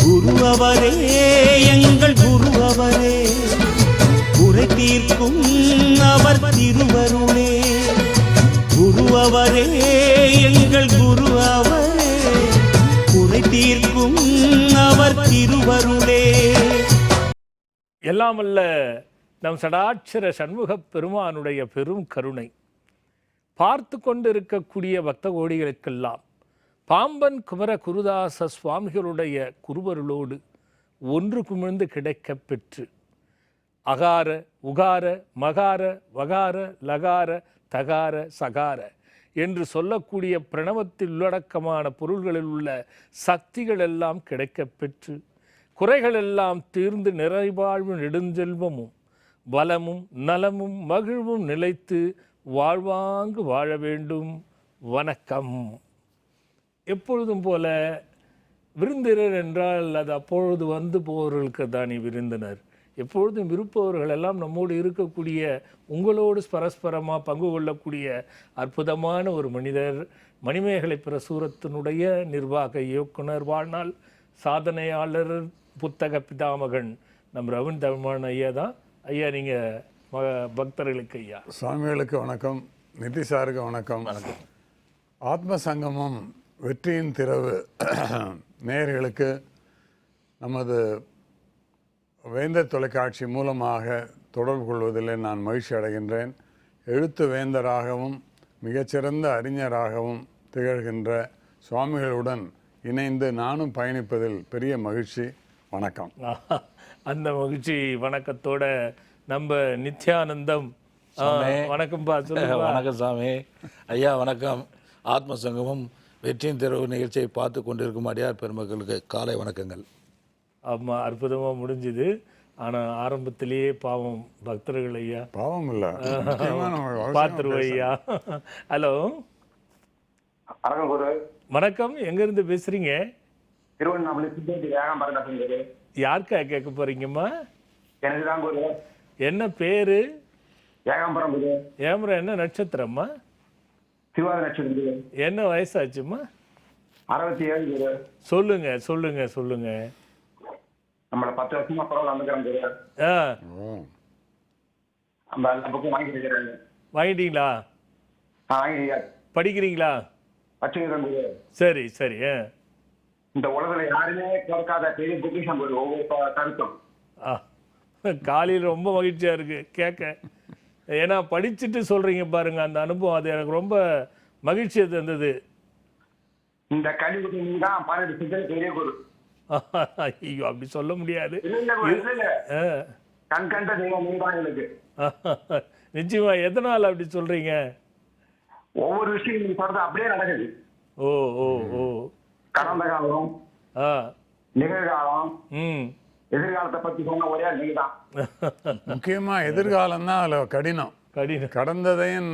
குரு அவரே எங்கள் குரு அவரே, குறை தீர்க்கும் அவர் திருவருளே. குரு அவரே எங்கள் குரு அவரே, குறை தீர்க்கும் அவர் திருவருளே. எல்லாம் அல்ல நம் சடாட்சர சண்முகப் பெருமானுடைய பெரும் கருணை பார்த்து கொண்டிருக்கக்கூடிய பக்த கோடிகளுக்கெல்லாம் பாம்பன் குமர குருதாச சுவாமிகளுடைய குருவருளோடு ஒன்று குமிழ்ந்து கிடைக்கப் பெற்று அகார உகார மகார வகார லகார தகார சகார என்று சொல்லக்கூடிய பிரணவத்தில் உள்ளடக்கமான பொருள்களில் உள்ள சக்திகள் எல்லாம் கிடைக்கப் பெற்று குறைகள் எல்லாம் தீர்ந்து நிறைவாழ்வு நெடுஞ்செல்வமும் வளமும் நலமும் மகிழ்வும் நிலைத்து வாழ்வாங்கு வாழ வேண்டும். வணக்கம். எப்பொழுதும் போல விருந்தினர் என்றால் அது அப்பொழுது வந்து போவர்களுக்கு தானே விருந்தினர். எப்பொழுதும் இருப்பவர்கள் எல்லாம் நம்மோடு இருக்கக்கூடிய உங்களோடு பரஸ்பரமாக பங்கு கொள்ளக்கூடிய அற்புதமான ஒரு மனிதர், மணிமேகலை பிரசுரத்தினுடைய நிர்வாக இயக்குனர், வாழ்நாள் சாதனையாளர், புத்தக பிதாமகன் நம் ரவீன் தமிழ்மான் ஐயா தான். ஐயா, நீங்கள் பக்தர்களுக்கு ஐயா. சுவாமிகளுக்கு வணக்கம், நிதி சாருக்கு வணக்கம். ஆத்ம சங்கமம் வெற்றியின் திறவு நேயர்களுக்கு நமது வேந்தர் தொலைக்காட்சி மூலமாக தொடர்பு கொள்வதில் நான் மகிழ்ச்சி அடைகின்றேன். எழுத்து வேந்தராகவும் மிகச்சிறந்த அறிஞராகவும் திகழ்கின்ற சுவாமிகளுடன் இணைந்து நானும் பயணிப்பதில் பெரிய மகிழ்ச்சி. வணக்கம். அந்த மகிழ்ச்சி வணக்கத்தோட நம்ம நித்யானந்தம் வணக்கம்பா. வணக்கம் சாமி. ஐயா வணக்கம். ஆத்ம சங்கமம் வெற்றியின் திறவு நிகழ்ச்சியை பார்த்து கொண்டிருக்கும் அடியார் பெருமக்களுக்கு காலை வணக்கங்கள். ஆமாம், அற்புதமாக முடிஞ்சுது. ஆனால் ஆரம்பத்திலேயே பாவம் பக்தர்கள் ஐயா, பாவம் இல்லை, பார்த்துருவோம் ஐயா. ஹலோ, வணக்கம் குரு. வணக்கம். எங்கேருந்து பேசுகிறீங்க? திருவண்ணாமலை. யாருக்கா கேட்க போகிறீங்கம்மா? எனக்கு தான் குரு. என்ன பேர்? ஏகாம்பரம் குரு. ஏமரம் என்ன நட்சத்திரம்மா? திருவாதிரை நட்சத்திரம். என்ன வயசாச்சும்மா? 67 குரு. சொல்லுங்க சொல்லுங்க சொல்லுங்க. நம்மள 10 வருஷமா பரவாயில்ல வந்துக்கிறோம் குரு. நம்ம எல்லா புக்கும் வாங்கிட்டு இருக்கிறாங்க. வாங்கிட்டீங்களா? வாங்கிட்டீங்க. படிக்கிறீங்களா? வச்சுக்கிறேன் குரு. சரி சரி. இந்த உலகில் யாருமே கேட்காத பெரிய பொக்கிஷம் குரு. ஒவ்வொரு கருத்தும் காலையில் ரொம்ப மகிழ்ச்சியாக இருக்குது கேட்க. ஏன்னா படிச்சுட்டு சொல்கிறீங்க பாருங்க, அந்த அனுபவம் அது எனக்கு ரொம்ப மகிழ்ச்சியை தந்தது. இந்த கல்விக்கு நீங்க தான் 12 சித்தனை பெரிய குரு. ஐயோ, அப்படி சொல்ல முடியாது. கண் கண்ட தெய்வம் நீங்க தான் எங்களுக்கு. நிச்சயமா. எதனால் அப்படி சொல்றீங்க? ஒவ்வொரு விஷயம் நீங்க சொல்றது அப்படியே நடக்குது. ஓ ஓ ஓ. கடந்த காலம், நிகழ்காலம், எதிர்காலத்தை பத்தி சொன்ன ஒரே நீங்க தான். முக்கியமா எதிர்காலம் தான் அதில் கடினம். கடந்ததையும்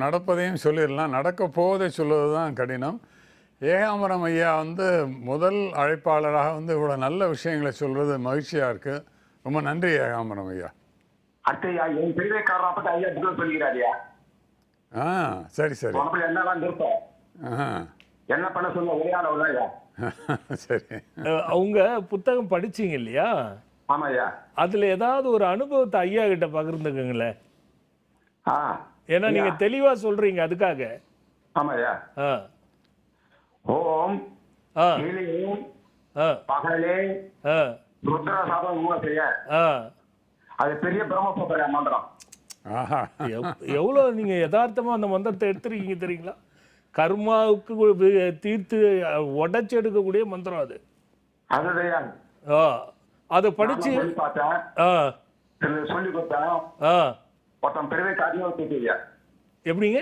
நடப்பதையும் சொல்லிடலாம், நடக்க போவதை சொல்வது தான் கடினம். ஏகாம்பரம் ஐயா முதல் அழைப்பாளராக இவ்வளோ நல்ல விஷயங்களை சொல்றது மகிழ்ச்சியாக இருக்கு. ரொம்ப நன்றி ஏகாம்பரம் ஐயா. அத்தையா, என் பெரிய காரணம் பற்றி ஐயா புத்தகம் சொல்லிக்கிறாரியா? சரி சரி. என்னதான் இருப்போம், என்ன பண்ண சொல்ல ஒரே ஆளவுதான். சரி. அவங்க புத்தகம் படிச்சீங்க இல்லையா? ஆமாய்யா. அதுல ஏதாவது ஒரு அனுபவத்தை ஐயா கிட்ட பகிர்ந்துக்குங்களேன். ஏன்னா நீங்க தெளிவா சொல்றீங்க, அதுக்காக. ஆமாய்யா. ஓம் பகலே ருத்ர சாதம் செய்ய, அது பெரிய பிரம்மசூத்திர மந்திரம். எவ்வளவு நீங்க யதார்த்தமா அந்த மந்திரத்தை எடுத்துருக்கீங்க தெரியுங்களா? கர்மாவுக்கு தீர்த்து உடைச்சு எடுக்கக்கூடிய மந்திரம் அது. அதை படிச்சு சொல்லி கொடுத்தேன். பெரிய காரணம் தூக்கியா? எப்படிங்க?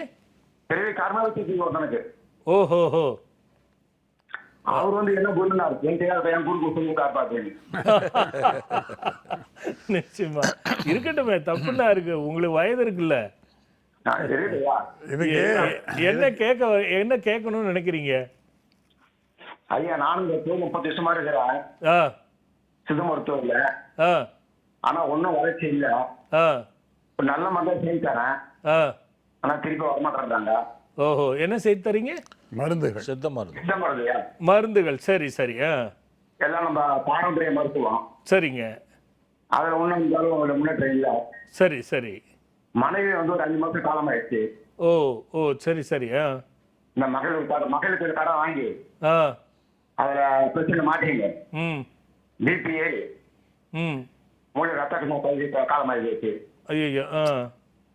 பெரிய காரணம் தூக்கி ஒருத்தனுக்கு. ஓஹோ. அவர் என்ன குருனார், என் குரு சொல்லி காப்பாத்து. நிச்சயமா இருக்கட்டுமே, தப்புன்னா இருக்கு. உங்களுக்கு வயது இருக்குல்ல, என்ன கேட்கணும்னு நினைக்கிறீங்க? ஐயா, நானும் 30 வருஷமா இருக்கிறேன் சித்த மருத்துவர்ல. ஆனா ஒன்னும் வளர்ச்சி இல்ல. நல்ல மருந்து செஞ்சு தரேன், ஆனா திருப்பி வரமாட்டாங்க. ஓஹோ. என்ன செய்து தரீங்க? மருந்துகள், சித்த மருந்து. மருந்துகள். சரி சரி. எல்லாம் நம்ம பாரம்பரிய மருத்துவம். சரிங்க. அதுல ஒண்ணும் இருந்தாலும் ஒரு முன்னேற்றம் இல்லை. சரி சரி. மனைவி வந்து ஒரு 5 மாசம் காலமாயிடுச்சு. ஓ ஓ சரி சரி. இந்த மகளுக்கு கடன் வாங்கி ஆ அதுல பிரச்சனை மாட்டீங்க. ம் பிபி ஏறி ம். மூளை ரத்த கல்வி காலமாயிடுச்சு. ஐயோ.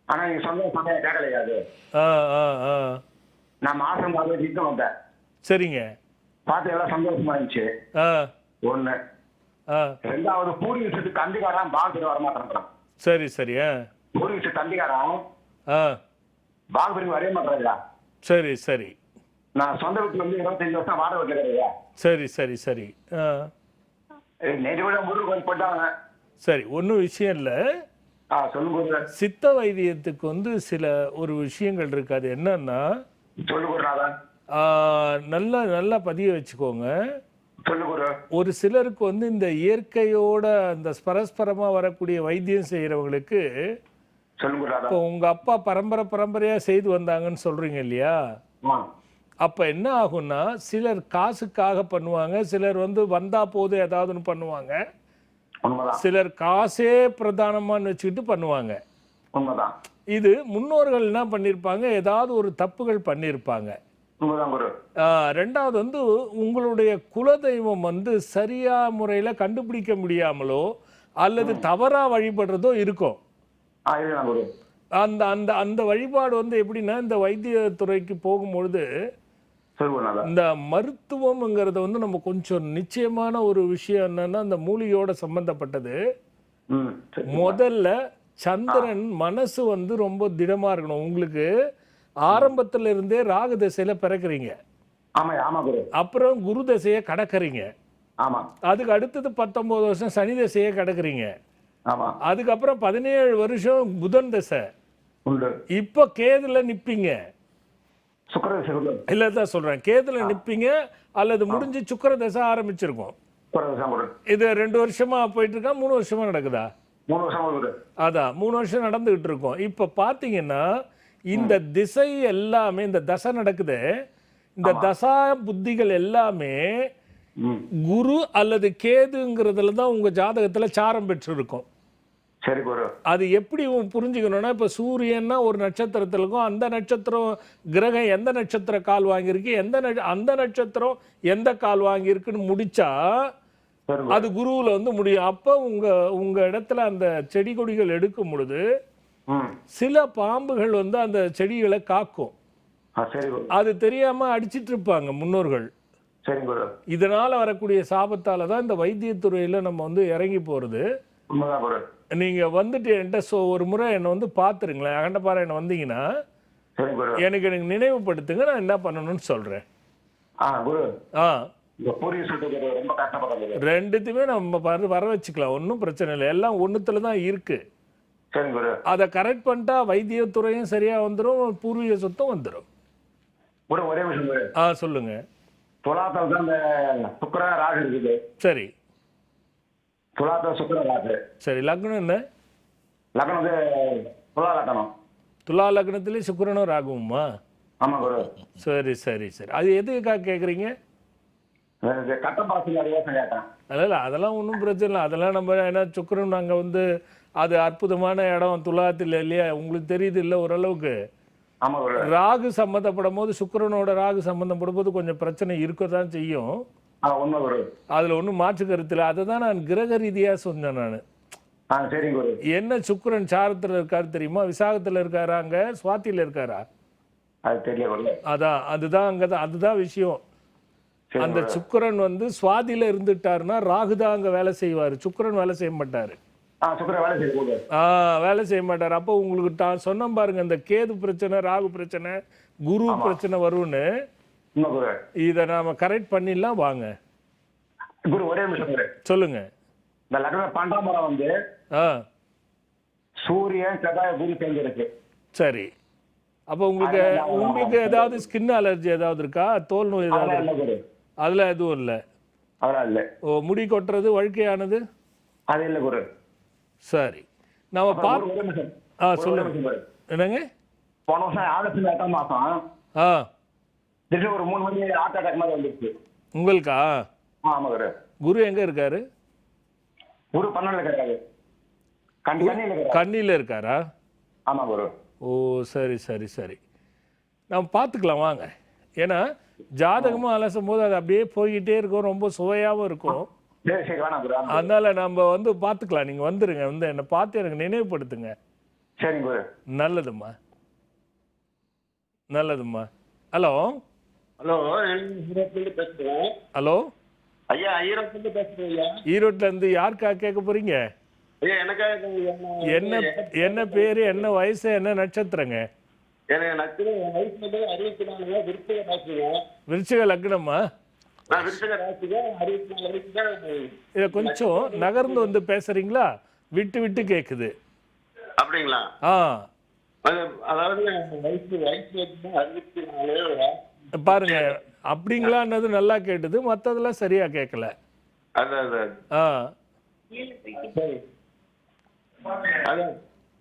ஆனா நீங்க சொந்த சமயம் கேட்கலையா அது? ஆ ஆ ஆ. நான் மாசம் பார்த்து வந்தேன். சரிங்க. பார்த்து எல்லாம் சந்தோஷமா இருந்துச்சு. ஆ ஒண்ணு. ஆ. ரெண்டாவது பூர்வீகத்துக்கு தந்திகாரன் பால் வரமாட்டான். சரி சரி. பூர்வீக தந்திகாரன் ஆ பால் பிரிவு வரைய மாட்டாங்களா? சரி சரி. நான் சொந்த வீட்டுல வந்து 25 வருஷம் வாடகை வீட்டுல கிடையா? சரி சரி சரி. ஆ நேற்று விட முருகன் கோயில் போட்டாங்க. சரி, ஒன்றும் விஷயம் இல்லை. சொல்லுங்க. சித்த வைத்தியத்துக்கு வந்து சில ஒரு விஷயங்கள் இருக்கு. அது என்னன்னா, சொல்லுங்க. நல்லா நல்லா பதிய வச்சுக்கோங்க. சொல்லுங்க. ஒரு சிலருக்கு வந்து இந்த இயற்கையோட அந்த பரஸ்பரமா வரக்கூடிய வைத்தியம் செய்யறவங்களுக்கு, இப்போ உங்க அப்பா பரம்பரையா செய்து வந்தாங்கன்னு சொல்றீங்க இல்லையா? அப்ப என்ன ஆகும்னா, சிலர் காசுக்காக பண்ணுவாங்க, சிலர் வந்து வந்தா போது ஏதாவது பண்ணுவாங்க, சிலர் காசே பிரதானமான்னு வச்சுக்கிட்டு பண்ணுவாங்க. இது முன்னோர்கள் என்ன பண்ணிருப்பாங்க, ஏதாவது ஒரு தப்புகள் பண்ணிருப்பாங்க. ரெண்டாவது வந்து உங்களுடைய குலதெய்வம் வந்து சரியா முறையில கண்டுபிடிக்க முடியாமலோ அல்லது தவறா வழிபடுறதோ இருக்கும். அந்த அந்த அந்த வழிபாடு வந்து எப்படின்னா, இந்த வைத்தியத்துறைக்கு போகும்பொழுது இந்த மருத்துவம்ங்கிறத வந்து நம்ம கொஞ்சம் நிச்சயமான ஒரு விஷயம் என்னன்னா, அந்த மூலிகையோட சம்பந்தப்பட்டது. முதல்ல சந்திரன் மனசு வந்து ரொம்ப திடமா இருக்கணும். உங்களுக்கு ஆரம்பத்துல இருந்தே ராகு திசையில பிறக்குறீங்க, அப்புறம் குரு திசையை கடக்குறீங்க, அதுக்கு அடுத்தது 19 வருஷம் சனி திசையை கடக்குறீங்க, அதுக்கப்புறம் 17 வருஷம் புதன் திசை, இப்ப கேதுல நிப்பீங்க. இல்லதான் சொல்றேன், கேதுல நிப்பீங்க அல்லது முடிஞ்சு சுக்கிர தசை ஆரம்பிச்சிருக்கும். இது 2 வருஷமா போயிட்டு இருக்கா, 3 வருஷமா நடக்குதா? 3 வருஷம். அதான் 3 வருஷம் நடந்துகிட்டு இருக்கோம். இப்ப பாத்தீங்கன்னா இந்த திசை எல்லாமே, இந்த தசை நடக்குது, இந்த தசா புத்திகள் எல்லாமே குரு அல்லது கேதுங்கிறதுல தான் உங்க ஜாதகத்துல சாரம் பெற்று இருக்கும். அது எப்படி புரிஞ்சுக்கணும்னா, இப்ப சூரியன்னா ஒரு நட்சத்திரத்துல இருக்கும், அந்த நட்சத்திரம் கிரகம் எந்த நட்சத்திர கால் வாங்கியிருக்கு, அந்த நட்சத்திரம் எந்த கால் வாங்கியிருக்குன்னு முடிச்சா அது குருவுல வந்து முடியும். அப்ப உங்க இடத்துல அந்த செடி கொடிகள் எடுக்கும் பொழுது சில பாம்புகள் வந்து அந்த செடிகளை காக்கும். அது தெரியாம அடிச்சிட்டு இருப்பாங்க முன்னோர்கள். இதனால வரக்கூடிய சாபத்தால தான் இந்த வைத்தியத்துறையில நம்ம வந்து இறங்கி போறது. நீங்க வந்துட்டு என்கிட்ட ஒரு முறை என்னை வந்து பார்த்துருங்களேன், அகண்டபாறை வந்தீங்கன்னா எனக்கு நினைவுபடுத்துங்க, நான் என்ன பண்ணணும்னு சொல்றேன். ரெண்டுத்தையுமே நம்ம வர வச்சுக்கலாம், ஒன்றும் பிரச்சனை இல்லை. எல்லாம் ஒன்றுத்துல தான் இருக்கு. அதை கரெக்ட் பண்ணிட்டா வைத்தியத்துறையும் சரியா வந்துடும், பூர்வீக சொத்தும் வந்துடும். ஒரே விஷயம் சொல்லுங்க. துலாத்தில் தான் இந்த சுக்கிர ராகு இருக்குது. சரி, துலாத்தில் சுக்கிர ராகு. சரி, லக்னம் என்ன? லக்னம் வந்து துலா லக்னம். துலா லக்னத்திலே சுக்கிரனும் ராகுமா? ஆமா குரு. சரி சரி சரி. அது எதுக்காக கேட்குறீங்க? அதெல்லாம் ஒன்றும் பிரச்சனை இல்லை. அதெல்லாம் நம்ம ஏன்னா சுக்கிரன் நாங்கள் வந்து அது அற்புதமான இடம் துலாத்தில் இல்லையா, உங்களுக்கு தெரியுது இல்லை ஓரளவுக்கு. ராகு சம்பந்தப்படும் போது, சுக்கிரனோட ராகு சம்பந்தப்படும் போது கொஞ்சம் பிரச்சனை இருக்கதான் செய்யும். அதுல ஒன்றும் மாற்று கருத்து இல்லை. அதை தான் நான் கிரக ரீதியா சொன்னேன் நான். என்ன சுக்கிரன் சாரத்துல இருக்காரு தெரியுமா? விசாகத்துல இருக்காரா, அங்க சுவாத்தியில இருக்காரா? அதான் அதுதான் அங்கதான் அதுதான் விஷயம். அந்த சுக்கிரன் வந்து சுவாதியில இருந்துட்டாருன்னா ராகுதான் அங்க வேலை செய்வாரு, சுக்கிரன் வேலை செய்ய மாட்டாரு. வேலை செய்ய மாட்டாரு. அப்போ உங்களுக்கு சொன்ன பாருங்க, இந்த கேது பிரச்சனை, ராகு பிரச்சனை, குரு பிரச்சனை வரும்னு. இத நாம கரெக்ட் பண்ணிடலாம் வாங்க. குரு ஒரே நிமிஷம் சொல்லுங்க. இந்த லக்ன 12 வந்து சூரியன் செவ்வாய் குரு சேர்ந்திருக்கு. சரி, அப்போ உங்களுக்கு ஏதாவது ஸ்கின் அலர்ஜி ஏதாவது இருக்கா, தோல் நோய் ஏதாவது? அதெல்லாம் எதுவும் இல்லை. ஓ, முடி கொட்டுறது வழுக்கையானது அது இல்லை குரு. சரி, நம்ம பார்த்து சொல்லுங்க. என்னங்க? போன வருஷம் ஆகஸ்ட் 8ஆம் மாசம் திடீர்னு ஒரு 3 மணி ஹார்ட் அட்டாக் மாதிரி வந்துருச்சு. உங்களுக்கா? ஆமா குரு. குரு எங்க இருக்காரு? குரு 12 கிடையாது, கண்ணியில் கிடையாது. கன்னியில இருக்காரா? ஆமா குரு. ஓ சரி சரி சரி, நம்ம பார்த்துக்கலாம் வாங்க. ஏன்னா ஜாதகமாக அலசும் போது அது அப்படியே போய்கிட்டே இருக்கும், ரொம்ப சுவையாகவும் இருக்கும். சரி சரி, வேணாம் குரு. அதனால நம்ம வந்து பார்த்துக்கலாம். நீங்கள் வந்துருங்க, வந்து என்னை பார்த்து எனக்கு நினைவுபடுத்துங்க. சரிங்க குரு. நல்லதும்மா நல்லதும்மா. ஹலோ ஹலோ, ஈரோட்லேருந்து பேசுகிறேன். ஹலோ ஐயா, ஈரோட்லேருந்து பேசுகிறேன் ஐயா. ஈரோட்டிலேருந்து யாருக்கா கேட்க போகிறீங்க? ஐயா எனக்காக என்ன என்ன பேர், என்ன வயசு, என்ன நட்சத்திரங்க? எனக்கு நச்சுன்னு என் வயசு வந்து 64, விருச்சிக ராசிங்க. விருச்சிக லக்னம்மா. நான் விருச்சிக ராசிங்க, 64 வயசு தான். இதை கொஞ்சம் நகர்ந்து வந்து பேசுறீங்களா? விட்டு விட்டு கேட்குது. அப்படிங்களா? ஆ அதாவது வயசு வந்து 64. பாருங்க, அப்படிங்களான்னது நல்லா கேட்டுது, மற்றதெல்லாம் சரியா கேட்கல. அதான் ஆ சரி. அதான்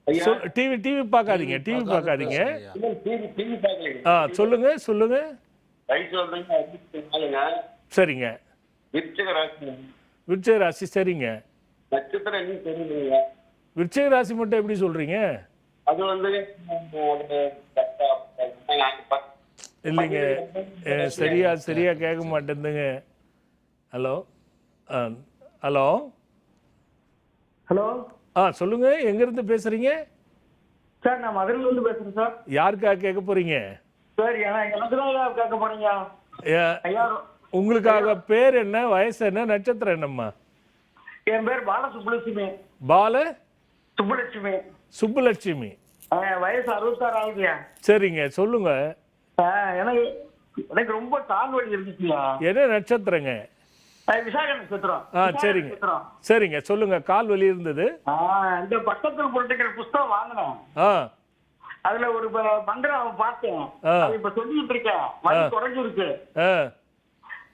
ஐயா, டிவி டிவி பார்க்காதீங்க, டிவி பார்க்காதீங்க. டிவி பார்க்கலைங்க. ஆ சொல்லுங்க சொல்லுங்க. வயசு வந்து 64ங்க. சரிங்க. விருச்சிக ராசி. விருச்சிக ராசி சரிங்க. நட்சத்திரம் என்ன தெரியலைங்க. விருச்சிக ராசி மட்டும் எப்படி சொல்றீங்க? அது வந்து இல்லைங்க, சரியா சரியா கேட்க மாட்டேங்குதுங்க. ஹலோ ஹலோ ஹலோ சொல்லுங்க, எங்கேருந்து பேசுறீங்க? சார், நான் மதுரையிலேருந்து பேசுகிறேன் சார். யாருக்கா கேட்க போறீங்க? சார், எனக்கு தான் கேட்க போறீங்க ஐயா. உங்களுக்காக பேர் என்ன, வயசு என்ன, நட்சத்திரம் என்னம்மா? என் பேர் பால சுப்புலட்சுமி. பால சுப்புலட்சுமி. சுப்புலட்சுமி. வயசு 66 ஆகுதுயா. சரிங்க, சொல்லுங்க. எனக்கு எனக்கு ரொம்ப கால் வலி இருந்துச்சுயா. என்ன நட்சத்திரங்க? விசாக நட்சத்திரம். சரிங்க சரிங்க, சொல்லுங்க. கால் வலி இருந்தது. இந்த பக்கத்தில் பொலிட்டிக்கல் புஸ்தகம் வாங்கினேன். அதுல ஒரு மந்திரம் பார்த்தேன். இப்ப சொல்லிட்டு இருக்கேன், வலி குறைஞ்சிருக்கு.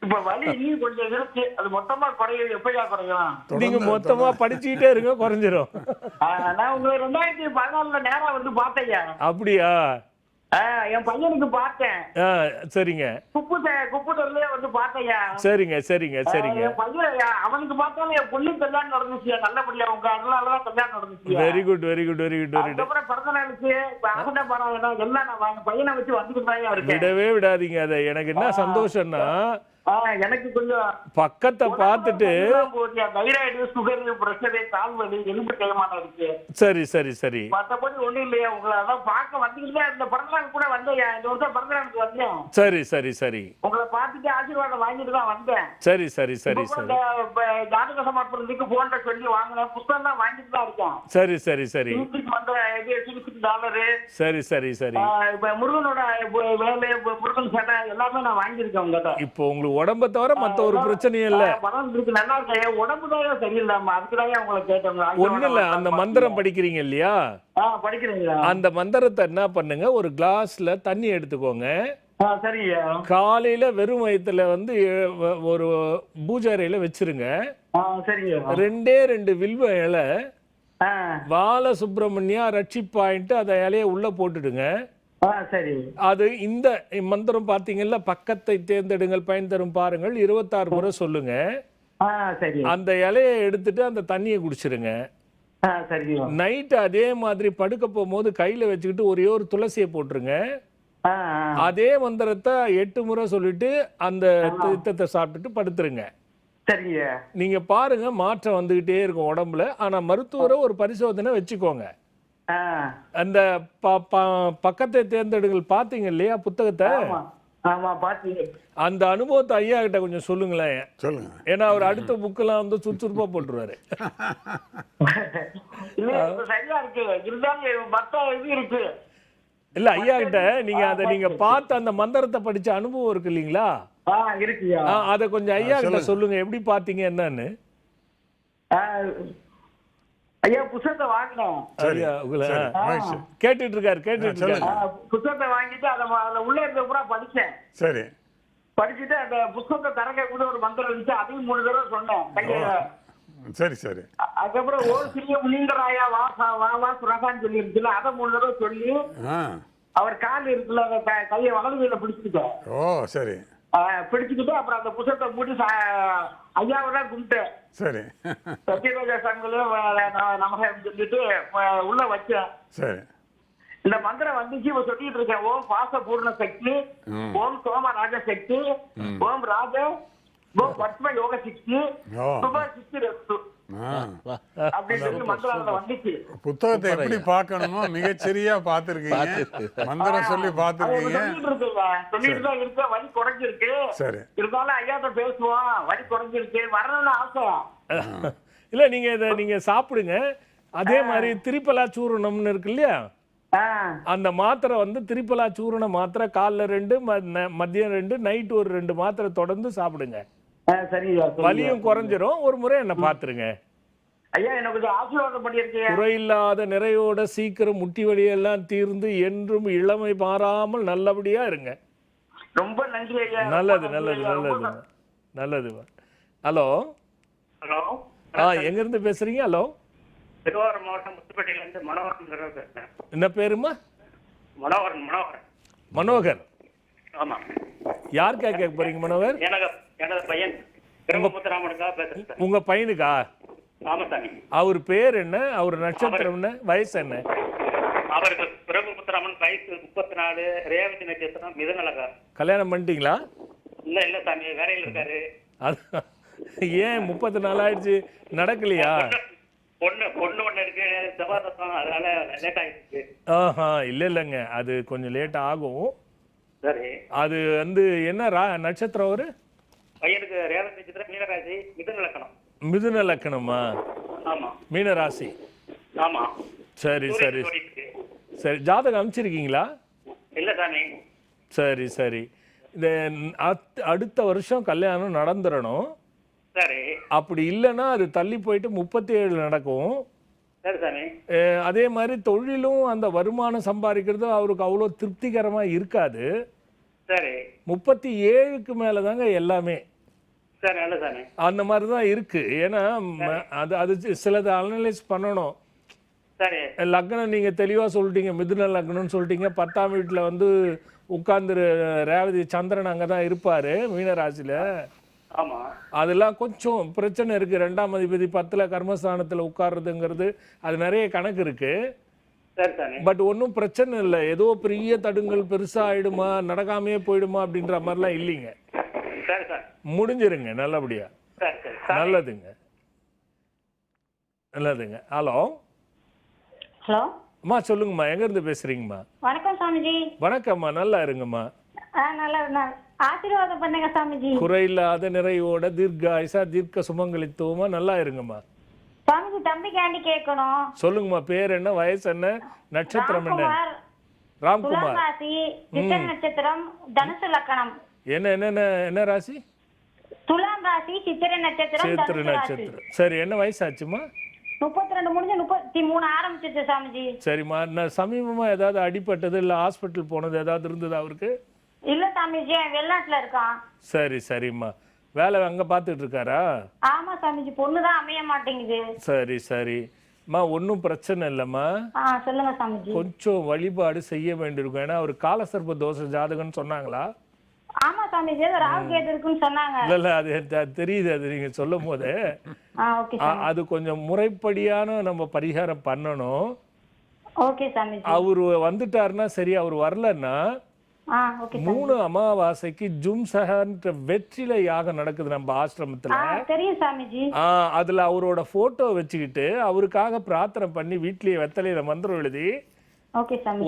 இப்ப வலி இன்னும் கொஞ்சம் இருக்கு, அது மொத்தமா குறையும். எப்பயா குறையும்? நீங்க மொத்தமா படிச்சுக்கிட்டே இருங்க, குறைஞ்சிரும். நான் உங்களை 2014 நேரா வந்து பார்த்தேயா. அப்படியா? என் பையனுக்கு பார்த்தேன். சரிங்க. குப்புதர்லயே வந்து பார்த்தேயா. சரிங்க சரிங்க சரிங்க. என் பையன் அவனுக்கு பார்த்தாலும் என் பொண்ணு கல்யாணம் நடந்துச்சு நல்லபடியா. உங்க அதனாலதான் கல்யாணம் நடந்துச்சு. Very good very good very good very good. அப்புறம் பிறந்த நாளுக்கு ஆசனை பாருங்க எல்லாம் நான் பையனை வச்சு வந்துட்டு தான் இருக்கேன். விடவே விடாதீங்க அதை. எனக்கு என்ன சந்தோஷம்னா, எனக்கு கொஞ்சம் பக்கத்தை பார்த்துட்டு தைராய்டு, சுகர், பிரஷர், கால் வலி, எலும்பு தேய்மானம் இருக்கு. சரி சரி சரி. மற்றபடி ஒண்ணும் இல்லையா. உங்களை அதான் பார்க்க வந்துக்கிட்டே இந்த பிறந்தநாள் கூட வந்தேன். இந்த வருஷம் பிறந்தநாளுக்கு வந்தேன். சரி சரி சரி. உங்களை பார்த்துட்டு ஆசீர்வாதம் வாங்கிட்டு தான் வந்தேன். சரி சரி சரி சரி. ஜாதக சமர்ப்பணத்துக்கு போன்ற சொல்லி வாங்கினேன். புத்தகம் தான் வாங்கிட்டு தான் இருக்கேன். சரி சரி சரி. $60. சரி சரி சரி. இப்ப முருகனோட வேலை, முருகன் சட்டை எல்லாமே நான் வாங்கியிருக்கேன் உங்ககிட்ட. இப்போ உங்களுக்கு உடம்ப தவிர மத்த ஒரு பிரச்சனையும் இல்ல? பணம் இருக்கு, நல்லா இருக்கேன். உடம்பு தான் சரியில்லாம, அதுக்குதான் உங்களை கேட்டேன். ஒண்ணு இல்ல, அந்த மந்திரம் படிக்கிறீங்க இல்லையா? படிக்கிறீங்களா? அந்த மந்திரத்தை என்ன பண்ணுங்க, ஒரு கிளாஸ்ல தண்ணி எடுத்துக்கோங்க. சரியா. காலையில வெறும் வயிற்றுல வந்து ஒரு பூஜை அறையில வச்சிருங்க. சரியா. 2 வில்வ இலை, பால சுப்பிரமணியா ரட்சிப்பாயின்ட்டு அந்த இலையை உள்ள போட்டுடுங்க. சரி. அது இந்த மந்திரம் பாத்தீங்கல்ல, பக்கத்தை தேர்ந்தெடுங்கள் பயன் தரும் பாருங்கள், 26 முறை சொல்லுங்க. சரி. அந்த இலையை எடுத்துட்டு அந்த தண்ணியை குடிச்சிருங்க. சரி. நைட் அதே மாதிரி படுக்க போகும்போது கையில வச்சுக்கிட்டு ஒரே ஒரு துளசியை போட்டுருங்க. அதே மந்திரத்தை 8 முறை சொல்லிட்டு அந்த தீர்த்தத்தை சாப்பிட்டுட்டு படுத்துருங்க. சரிங்க. நீங்க பாருங்க, மாற்றம் வந்துகிட்டே இருக்கும் உடம்புல. ஆனா மருத்துவரை ஒரு பரிசோதனை வச்சுக்கோங்க. அந்த பக்கத்தை தேர்ந்தெடுங்கள் பாத்தீங்க இல்லையா புத்தகத்தை? அந்த அனுபவத்தை ஐயா கிட்ட கொஞ்சம் சொல்லுங்களேன். சொல்லுங்க. ஏன்னா அவர் அடுத்த புக்கெல்லாம் வந்து சுறுசுறுப்பா போட்டுருவாரு. சரியா இருக்கு, இருந்தாலும் மத்த இது இருக்கு. இல்ல ஐயா கிட்ட நீங்க அதை நீங்க பார்த்து அந்த மந்திரத்தை படிச்ச அனுபவம் இருக்கு இல்லீங்களா? இருக்குயா. அதை கொஞ்சம் ஐயா கிட்ட சொல்லுங்க, எப்படி பாத்தீங்க என்னன்னு. ஐயா புத்தகத்தை வாங்கினேன். ஐயா உங்களை கேட்டுட்டு இருக்காரு. புத்தகத்தை வாங்கிட்டு அதை உள்ள இருந்த பூரா படிச்சேன். சரி. படிச்சுட்டு அந்த புத்தகத்தை தரங்க கூட ஒரு மந்திரம் இருந்துச்சு, அதையும் 3 தடவை சொன்னேன். சரி சரி. அதுக்கப்புறம் ஓ சிறிய முனீந்தராயா வா சுரகான்னு சொல்லி இருந்துச்சுல, அதை 3 தடவை சொல்லி அவர் கால் இருக்குல்ல, கையை வலது கையில பிடிச்சிட்டேன். ஓ சரி. பிடிச்சுக்கிட்டு அப்புறம் அந்த புத்தகத்தை மூடி ஐயாவை தான் கும்பிட்டேன். சரி சத்யராஜா சங்கங்களும் நமக்கு சொல்லிட்டு உள்ள வச்சேன். சரி. இந்த மந்திரம் வந்துச்சு இப்ப சொல்லிட்டு இருக்கேன். ஓம் பாச பூர்ண சக்தி, ஓம் சோம ராஜ சக்தி, ஓம் ராஜ ஓம் பத்ம யோக சக்தி, சுப சித்தி ரஸ்து அப்படின்னு சொல்லி மந்திரம் வந்துச்சு. புத்தகத்தை எப்படி பார்க்கணுமோ மிகச்சரியா பார்த்திருக்கீங்க, மந்திரம் சொல்லி பார்த்திருக்கீங்க. சொல்லிட்டு தான் இருக்க. வலி குறைஞ்சிருக்கு. சரி. இருந்தாலும் ஐயாட்ட பேசுவோம். வலி குறைஞ்சிருக்கு, வரணும்னு ஆசை. இல்ல நீங்க இதை நீங்க சாப்பிடுங்க. அதே மாதிரி திரிபலா சூரணம்னு இருக்கு இல்லையா, அந்த மாத்திரை வந்து திரிபலா சூரண மாத்திரை காலைல 2 மதியம் 2 நைட் ஒரு 2 மாத்திரை தொடர்ந்து சாப்பிடுங்க. சரி. வலியும் குறைஞ்சிரும். ஒரு முறை என்ன பாத்துருங்க ஐயா. எனக்கு ஆசீர்வாதம் பண்ணியிருக்கீங்க. குறையில்லாத நிறையோட சீக்கிரம் முட்டி வலியெல்லாம் தீர்ந்து என்றும் இளமை மாறாமல் நல்லபடியா இருங்க. ரொம்ப நன்றி ஐயா. நல்லது நல்லது நல்லது நல்லது. Hello hello. எங்க இருந்து பேசுறீங்க? ஹலோ. திருவாரூர் மாவட்டம் முத்துப்பேட்டையில இருந்து மனோகரன் பேசுறேன். என்ன பேருமா? மனோகரன். மனோகரன். மனோகர். ஆமா. யாருக்கா கேட்க போறீங்க மனோகர்? எனது பையன் பிரம்மபுத்திராமனுக்கா பேசுறேன். உங்க பையனுக்கா? ஆமா சாமி. அவர் பேர் என்ன? அவர் நட்சத்திரம் என்ன? வயசு என்ன? அவருக்கு பிரம்மபுத்திராமன் வயசு 34, ரேவதி நட்சத்திரம், மிதுனலகா. கல்யாணம் பண்ணிட்டீங்களா? இல்ல சாமி, வேலையில் இருக்காரு. ஏன் 34 ஆயிடுச்சு, நடக்கலையா? பொண்ணு ஒண்ணு இருக்கு, செவ்வாய், அதனால லேட் ஆயிடுச்சு. இல்லைங்க, அது கொஞ்சம் லேட் ஆகும். சரி. அது வந்து என்ன நட்சத்திரம்? அவரு பையனுக்கு ரேவதி நட்சத்திரம், மீனராசி, மிதுன லக்னம். மிதுன லக்னமா? ஆமா. மீனராசி. ஆமா. சரி சரி சரி. ஜாதகம் அனுப்பிச்சிருக்கீங்களா? இல்ல சாமி. சரி சரி. இந்த அடுத்த வருஷம் கல்யாணம் நடந்துடணும். சரி. அப்படி இல்லைன்னா அது தள்ளி போயிட்டு 37 நடக்கும். சரி சாமி. அதே மாதிரி தொழிலும் அந்த வருமானம் சம்பாதிக்கிறது அவருக்கு அவ்வளோ திருப்திகரமா இருக்காது. சரி. 37க்கு மேல தாங்க எல்லாமே. சரி. நல்ல சாமி. அந்த மாதிரி தான் இருக்கு. ஏன்னா அது சிலது அனலைஸ் பண்ணணும். சரி. லக்னம் நீங்க தெளிவா சொல்லிட்டீங்க, மிதுன லக்னம்னு சொல்லிட்டீங்க. 10ஆம் வீட்டுல வந்து உட்கார்ந்து ரேவதி சந்திரன் அங்கதான் இருப்பாரு மீனராசியில. ஆமா. அதெல்லாம் கொஞ்சம் பிரச்சனை இருக்கு. 2ஆம் அதிபதி 10ல கர்மஸ்தானத்துல உட்கார்றதுங்கிறது அது நிறைய கணக்கு இருக்கு. பட் ஒன்றும் பிரச்சனை இல்லை. ஏதோ பெரிய தடுங்கள் பெருசா ஆயிடுமா, நடக்காமையே போயிடுமா அப்படின்ற மாதிரிலாம் இல்லைங்க. முடிஞ்சிருங்க நல்லபடியா. நல்லதுங்க நல்லதுங்க. ஹலோ. ஹலோ அம்மா சொல்லுங்கம்மா, எங்க இருந்து பேசுறீங்கம்மா? வணக்கம் சாமிஜி. வணக்கம்மா, நல்லா இருங்கம்மா. நல்லா ஆசீர்வாதம் பண்ணுங்க சாமிஜி. குறையில்லாத நிறைவோட தீர்காயுசா தீர்க்க சுமங்கலித்துவமா நல்லா இருங்கம்மா. சாமிஜி தம்பிக்காண்டி கேட்கணும். சொல்லுங்கம்மா, பேர் என்ன, வயசு என்ன, நட்சத்திரம் என்ன? ராம்குமார். ராசி, சித்திரை நட்சத்திரம், தனுசு லக்னம். என்ன ராசி? துலாம் ராசி, சித்திரை நட்சத்திரம், சித்திரை நட்சத்திரம். சரி, என்ன வயசு ஆச்சுமா? 32 முடிஞ்சு 33 ஆரம்பிச்சிருச்சு சாமிஜி. சரிம்மா, நான் சமீபமா ஏதாவது அடிபட்டது இல்ல ஹாஸ்பிட்டல் போனது ஏதாவது இருந்ததா அவருக்கு? இல்ல சாமிஜி, வெளிநாட்டுல இருக்கான். சரி சரிம்மா. வேலை அங்க பாத்துட்டு இருக்காரா? ஆமா சாமிஜி, பொண்ணுதான் அமைய மாட்டேங்குது. சரி சரிம்மா, ஒன்றும் பிரச்சனை இல்லைம்மா. சொல்லுங்க சாமிஜி. கொஞ்சம் வழிபாடு செய்ய வேண்டியிருக்கும். ஏன்னா அவர் காலசர்ப தோஷ ஜாதகம்னு சொன்னாங்களா? ஆமா சாமிஜி, ராகு கேது இருக்குன்னு சொன்னாங்க. இல்ல அது தெரியுது, அது நீங்க சொல்லும் போது அது கொஞ்சம் முறைப்படியான நம்ம பரிகாரம் பண்ணணும். ஓகே சாமிஜி. அவரு வந்துட்டாருன்னா சரி, அவர் வரலன்னா 3 அமாவாசைக்கு ஜும்சஹன்ற வெற்றிலை யாகம் நடக்குது நம்ம ஆசிரமத்துல. தெரியும் சாமிஜி. அதுல அவரோட போட்டோ வச்சுக்கிட்டு அவருக்காக பிரார்த்தனை பண்ணி வீட்லயே வெத்தலையில மந்திரம் எழுதி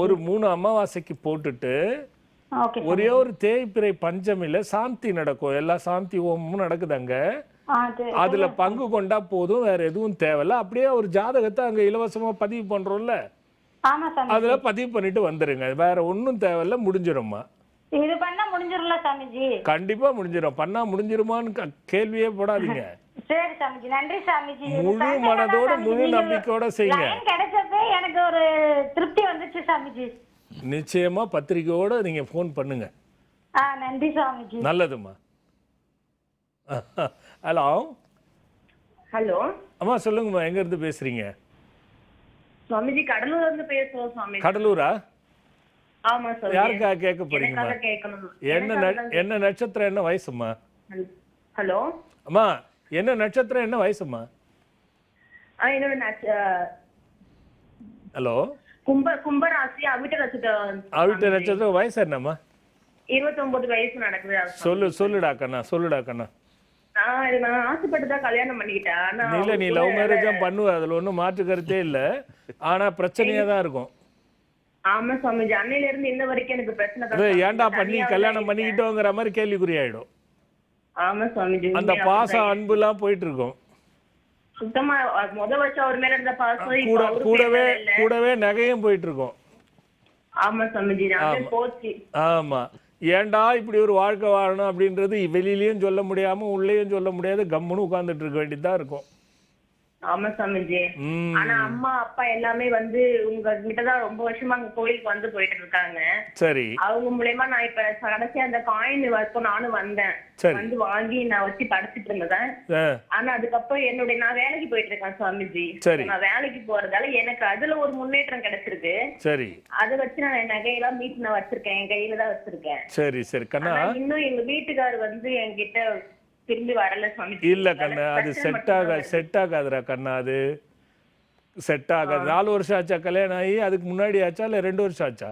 ஒரு 3 அமாவாசைக்கு போட்டுட்டு ஒரே ஒரு தேய்பிறை பஞ்சமில சாந்தி நடக்கும். எல்லா சாந்தி ஹோமமும் நடக்குது அங்க. அதுல பங்கு கொண்டா போதும், வேற எதுவும் தேவையில்ல. அப்படியே ஒரு ஜாதகத்தை அங்க இலவசமா பதிவு பண்றோம்ல, அதுல பதிவு பண்ணிட்டு வந்துருங்க. வேற ஒன்னும் தேவையில்ல, முடிஞ்சிரும்மா. இது பண்ணா முடிஞ்சிரும்ல சாமிஜி? கண்டிப்பா முடிஞ்சிரும். பண்ணா முடிஞ்சிருமான்னு கேள்வியே போடாதீங்க. சரி சாமிஜி, நன்றி சாமிஜி. முழு மனதோட முழு நம்பிக்கையோட செய்யுங்க. கிடைச்சப்ப எனக்கு ஒரு திருப்தி வந்துச்சு சாமிஜி. நிச்சயமா பத்திரிக்கையோட நீங்க போன் பண்ணுங்க. நன்றி சாமிஜி. நல்லதுமா. ஹலோ. ஹலோ அம்மா சொல்லுங்கம்மா, எங்க இருந்து பேசுறீங்க? சுவாமிஜி கடலூர்ல இருந்து பேசுறோம் சுவாமி. கடலூரா? ஆமா சாமி. யாருக்காக கேட்க போறீங்கம்மா? எனக்காக கேட்கணும். என்ன நட்சத்திரம், என்ன வயசுமா? ஹலோ அம்மா, என்ன நட்சத்திரம், என்ன வயசுமா? என்னோட ஹலோ, கும்பராசி அவிட்ட நட்சத்திரம். அவிட்ட நட்சத்திரம். வயசு என்னம்மா? 29 வயசு நடக்குது. சொல்லுடா கண்ணா. நான் ஆசைப்பட்டுதான் கல்யாணம் பண்ணிக்கிட்டேன். ஆனா இல்ல, நீ லவ் மேரேஜ் தான் பண்ணுவ, அதுல ஒன்றும் மாற்று கருத்தே இல்லை. ஆனா பிரச்சனையா தான் இருக்கும். ஆமா சுவாமிஜி, அன்னையில இருந்து இன்ன வரைக்கும் எனக்கு பிரச்சனை அது தான். ஏன்டா பண்ணி கல்யாணம் பண்ணிக்கிட்டோங்கிற மாதிரி கேள்விக்குறி ஆயிடும். ஆமா சுவாமிஜி, அந்த பாசம் அன்பு எல்லாம் போயிட்டு இருக்கும். சுத்தமா வருஷம் அவர் மேல இருந்த பாசம் இப்ப அவருக்கு மேல இல்ல. கூடவே நகையும் போயிட்டு இருக்கும். ஆமா சுவாமிஜி, அது போச்சு. ஆமா, ஏன்டா இப்படி ஒரு வாழ்க்கை வாழணும் அப்படின்றது வெளியிலயும் சொல்ல முடியாம உள்ளேயும் சொல்ல முடியாது, கம்முன்னு உட்கார்ந்துட்டு இருக்க வேண்டியதுதான் இருக்கும். ஆமா சாமிஜி. ஆனா அம்மா அப்பா எல்லாமே வந்து உங்க கிட்டதான் ரொம்ப வருஷமா அங்க கோயிலுக்கு வந்து போயிட்டு இருக்காங்க. சரி. அவங்க மூலமா நான் இப்ப கடைசி அந்த காயின் வரைக்கும் நானும் வந்தேன். வந்து வாங்கி நான் வச்சு படைச்சிட்டு இருந்தேன். ஆனா அதுக்கப்புறம் நான் வேலைக்கு போயிட்டு இருக்கேன் சுவாமிஜி. நான் வேலைக்கு போறதால எனக்கு அதுல ஒரு முன்னேற்றம் கிடைச்சிருக்கு. சரி. அதை வச்சு நான் என் நகையெல்லாம் மீட்டு நான் வச்சிருக்கேன், என் கையில தான் வச்சிருக்கேன். சரி சரி கண்ணா. இன்னும் எங்க வீட்டுக்காரர் வந்து என்கிட்ட திரும்பி வரல சுவாமிஜி. இல்ல கண்ணா, அது செட் ஆகாதுடா கண்ணா, அது செட் ஆகாது. 4 வருஷம் ஆச்சா கல்யாணம் ஆகி? அதுக்கு முன்னாடி ஆச்சா இல்ல 2 வருஷம் ஆச்சா?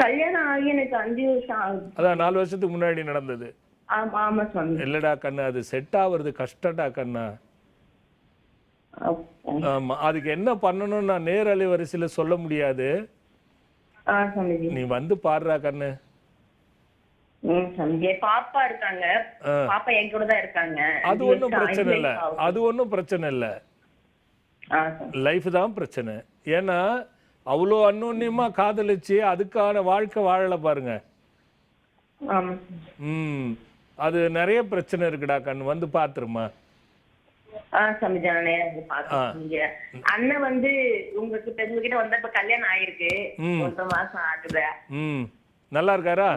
கல்யாணம் ஆகி எனக்கு 5 வருஷம் ஆகுது. அதான் 4 வருஷத்துக்கு முன்னாடி நடந்தது. ஆமா சுவாமி. இல்லடா கண்ணா, அது செட் ஆகுறது கஷ்டடா கண்ணா. ஆமா, அதுக்கு என்ன பண்ணணும்னு நான் நேரலை வரிசையில சொல்ல முடியாது. நீ வந்து பாடுறா கண்ணு. பாப்பா இருக்காங்க, பாப்பா என் கூட தான் இருக்காங்க. அது ஒன்றும் பிரச்சனை இல்லை, அது ஒன்றும் பிரச்சனை இல்லை. லைஃப் தான் பிரச்சனை. ஏன்னா அவ்வளோ அன்னோன்யமா காதலிச்சு அதுக்கான வாழ்க்கை வாழல பாருங்க. அது நிறைய பிரச்சனை இருக்குடா கண்ணு, வந்து பாத்துருமா. அண்ணன் வந்து உங்ககிட்ட வந்தப்ப கல்யாணம் ஆயிருக்கு, 1 மாசம் ஆகுது. நல்லா இருக்காரா?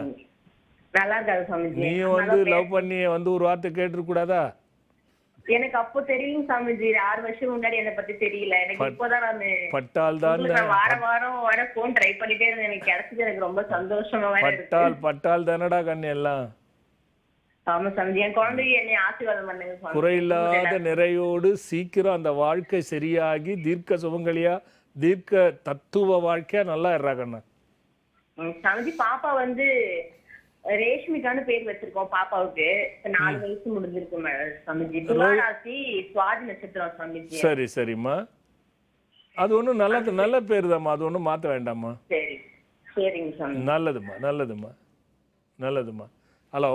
நல்லா இருக்காரு சாமிஜி. நீ வந்து லவ் பண்ணி வந்து ஒரு வார்த்தை கேட்டு கூடாதா? எனக்கு அப்போ தெரியும் சாமிஜி, 6 வருஷம் முன்னாடி என்ன பத்தி தெரியல. எனக்கு இப்போதான் நான் பட்டால் தான் வாரம் வர போன் ட்ரை பண்ணிட்டே இருந்தேன். எனக்கு கிடைச்சது எனக்கு ரொம்ப சந்தோஷமா இருக்கு. பட்டால் தானடா கண்ணு எல்லாம். ஆமா சாமிஜி, என் குழந்தைக்கு என்னை ஆசீர்வாதம் பண்ணுங்க சாமி. குறையில்லாத நிறையோடு சீக்கிரம் அந்த வாழ்க்கை சரியாகி தீர்க்க சுமங்கலியா தீர்க்க தத்துவ வாழ்க்கையா நல்லா இருறா கண்ணா. சாமிஜி, பாப்பா வந்து ரேஷ்மிகான்னு பேர் வச்சிருக்கோம் பாப்பாவுக்கு. 4 வயசு முடிஞ்சிருக்கு சாமிஜி. துளாராசி சுவாதி நட்சத்திரம் சாமிஜி. சரி சரிம்மா, அது ஒன்றும் நல்ல பேர் தான்மா, அது ஒன்றும் மாற்ற வேண்டாம்மா. சரி சரிங்க சாமி. நல்லதும்மா. ஹலோ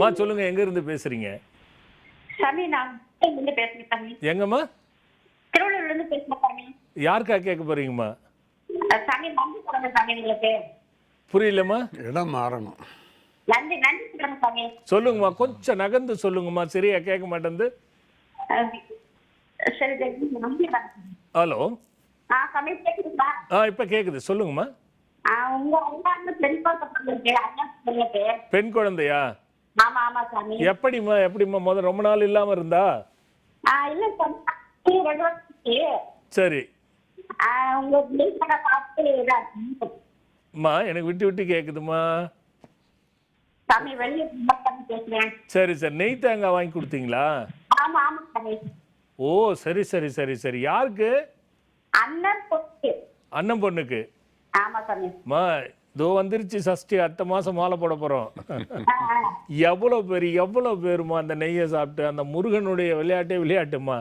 மா, சொல்லுங்க, எங்க இருந்து பேசுறீங்க? சாமி, நான் பேசுறேன் சாமி. எங்கம்மா? திருவள்ளூர்ல இருந்து பேசுறேன் சாமி. யாருக்கா கேட்க போறீங்கம்மா? சாமி நன்றி சொல்லுங்க சாமி. உங்களுக்கு புரியலம்மா? இடம் மாறணும். நன்றி சொல்லுங்க சாமி. சொல்லுங்கம்மா, கொஞ்சம் நகர்ந்து சொல்லுங்கம்மா, சரியா கேட்க மாட்டேங்குது. ஹலோ. சாமி கேக்குதுங்களா? இப்ப கேக்குது, சொல்லுங்கம்மா. உங்க அண்ணா பெண் குழந்தையா? ஆமா ஆமா சாமி. எப்படிம்மா முதல்ல ரொம்ப நாள் இல்லாம இருந்தா? இல்ல சாமி, 2 வருஷம். சரி. உங்க அம்மா, எனக்கு விட்டு கேக்குதுமா. சாமி வெளியே பேசுறேன். சரி நெய் தேங்காய் வாங்கி கொடுத்தீங்களா? ஆமா ஆமா சாமி. ஓ சரி. யாருக்கு? அண்ணன் பொண்ணுக்கு. ஆமா சாமி. மா, இதோ வந்துருச்சு சஷ்டி, அடுத்த மாசம் மாலை போட போறோம். எவ்வளவு பேருமா அந்த நெய்யை சாப்பிட்டு. அந்த முருகனுடைய விளையாட்டுமா.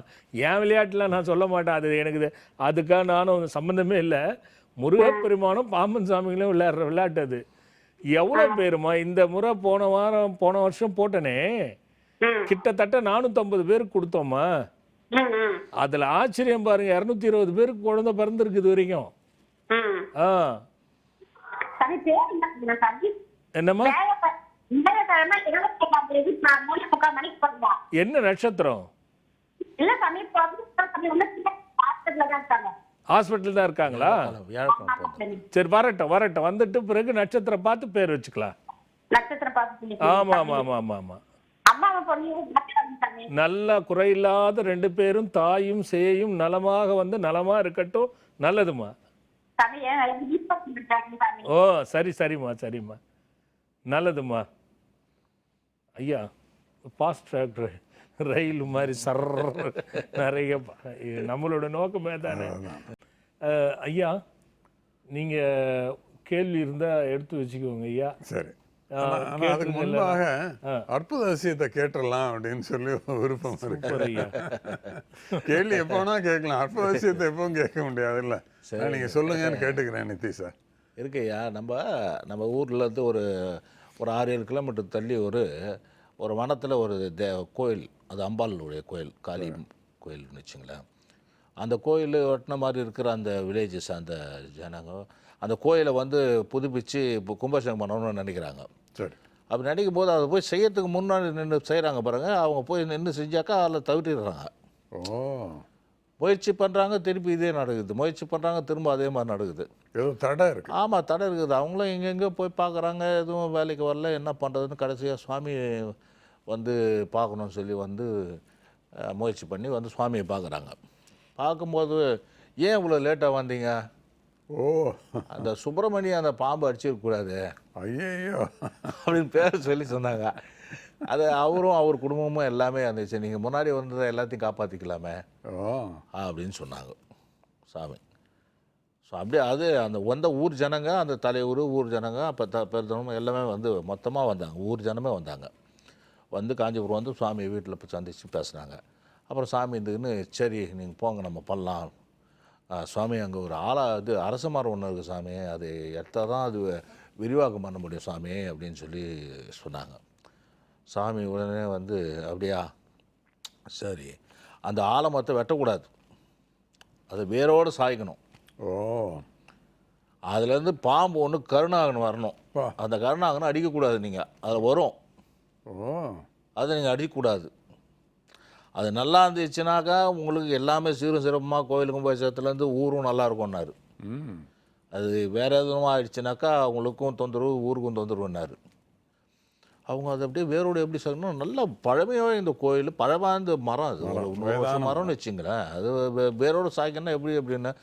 என் விளையாட்டுலாம் நான் சொல்ல மாட்டேன், அது எனக்கு அதுக்காக நானும் சம்பந்தமே இல்லை. முருகப்பெருமானும் பாம்பன் சாமிகளும் விளையாடுற விளையாட்டு அது. எவ்வளவு பேருமா இந்த முறை போன வருஷம் போட்டனே, கிட்டத்தட்ட 450 பேருக்கு கொடுத்தோம்மா. அதுல ஆச்சரியம் பாருங்க, 220 பேருக்கு குழந்தை பிறந்திருக்கு இது வரைக்கும். என்னம்மா? என்ன நட்சத்திரம்? ஹாஸ்பிட்டல் தான் இருக்காங்களா? சரி, வரட்டும். வந்துட்டு பிறகு நட்சத்திரம் பார்த்து பேர் வச்சுக்கலாம். ஆமா. நல்ல குறையில்லாத 2 பேரும் தாயும் சேயும் நலமாக வந்து நலமா இருக்கட்டும். நல்லதுமா. சாமி சாமி. ஓ சரிம்மா சரிம்மா, நல்லதும்மா. ஐயா ஃபாஸ்ட் ட்ராக் ரயில் மாதிரி நிறைய நம்மளோட நோக்கமே தானே. ஐயா நீங்கள் கேள்வி இருந்தால் எடுத்து வச்சுக்கோங்க ஐயா. சரி. ஆனால் அதுக்கு முன்பாக அற்புத அதிசயத்தை கேட்டுடலாம் அப்படின்னு சொல்லி விருப்பம் இருக்கு. கேள்வி எப்போனா கேட்கலாம், அற்புத அதிசயத்தை எப்பவும் கேட்க முடியாது இல்லை. நீங்கள் சொல்லுங்கன்னு கேட்டுக்கிறேன் நிதிஷ் சார். இருக்கையா, நம்ம ஊரில் இருந்து ஒரு 6-7 கிலோமீட்டர் தள்ளி ஒரு வனத்தில் ஒரு கோயில், அது அம்பாளுடைய கோயில், காளி கோயில்னு வச்சுங்களேன். அந்த கோயில் ஒட்டின மாதிரி இருக்கிற அந்த வில்லேஜஸ், அந்த ஜனங்க அந்த கோயிலை வந்து புதுப்பித்து இப்போ கும்பாபிஷேகம் பண்ணணும்னு நினைக்கிறாங்க. சரி. அப்படி நினைக்கும் போது அதை போய் செய்யறதுக்கு முன்னாடி நின்று செய்கிறாங்க பாருங்க, அவங்க போய் நின்று செஞ்சாக்கா அதில் தவிர்த்துடுறாங்க. ஓ, முயற்சி பண்ணுறாங்க, திருப்பி இதே நடக்குது, முயற்சி பண்ணுறாங்க, திரும்ப அதே மாதிரி நடக்குது. ஏதோ தடை இருக்குது. ஆமாம், தடை இருக்குது. அவங்களும் எங்கெங்கேயோ போய் பார்க்குறாங்க, எதுவும் வேலைக்கு வரல, என்ன பண்ணுறதுன்னு கடைசியாக சுவாமி வந்து பார்க்கணுன்னு சொல்லி வந்து முயற்சி பண்ணி வந்து சுவாமியை பார்க்குறாங்க. பார்க்கும்போது, ஏன் இவ்வளோ லேட்டாக வந்தீங்க? ஓ, அந்த சுப்பிரமணியம் அந்த பாம்பு அடிச்சிருக்கக்கூடாது ஐயோ அப்படின்னு பேர் சொல்லி சொன்னாங்க. அது அவரும் அவர் குடும்பமும் எல்லாமே இருந்துச்சு, நீங்கள் முன்னாடி வந்ததை எல்லாத்தையும் காப்பாற்றிக்கலாமே அப்படின்னு சொன்னாங்க சாமி. ஸோ அப்படியே அது அந்த வந்த ஊர் ஜனங்க, அந்த தலையூர் ஊர் ஜனங்க, அப்போ பெருந்தவங்க எல்லாமே வந்து மொத்தமாக வந்தாங்க, ஊர் ஜனமே வந்தாங்க. வந்து காஞ்சிபுரம் வந்து சுவாமி வீட்டில் போய் சந்தித்து பேசுனாங்க. அப்புறம் சாமி இருந்துக்குன்னு, சரி நீங்கள் போங்க நம்ம பண்ணலாம் சுவாமி, அங்கே ஒரு அரச மரம் ஒன்று இருக்குது சாமி, அது எடுத்தால் தான் அது விரிவாக்கம் பண்ண முடியும் சாமி அப்படின்னு சொல்லி சொன்னாங்க. சாமி உடனே வந்து, அப்படியா சரி, அந்த ஆலமரத்தை வெட்டக்கூடாது, அதை வேரோடு சாய்க்கணும். ஓ, அதுலேருந்து பாம்பு ஒன்று கருணாகன் வரணும், அந்த கருணாகனை அடிக்கக்கூடாது, நீங்கள் அதில் வரும், ஓ, அதை நீங்கள் அடிக்கக்கூடாது. அது நல்லா இருந்துச்சுனாக்கா உங்களுக்கு எல்லாமே சீரும் சிறப்புமாக கோயிலுக்கும் போய் சேர்த்துலேருந்து ஊரும் நல்லா இருக்கும்னாரு. அது வேறு எதுவும் ஆயிடுச்சுனாக்கா அவங்களுக்கும் தொந்தரவு, ஊருக்கும் தொந்தரவுன்னாரு. அவங்க அதை அப்படியே வேரோடு எப்படி சொல்லணும், நல்லா பழமையாக இந்த கோயில் பழமாந்த மரம், அது 100 வருஷம் மரம்னு வச்சுங்களேன். அது வேரோடு சாய்க்கணும்னா எப்படி அப்படின்னா,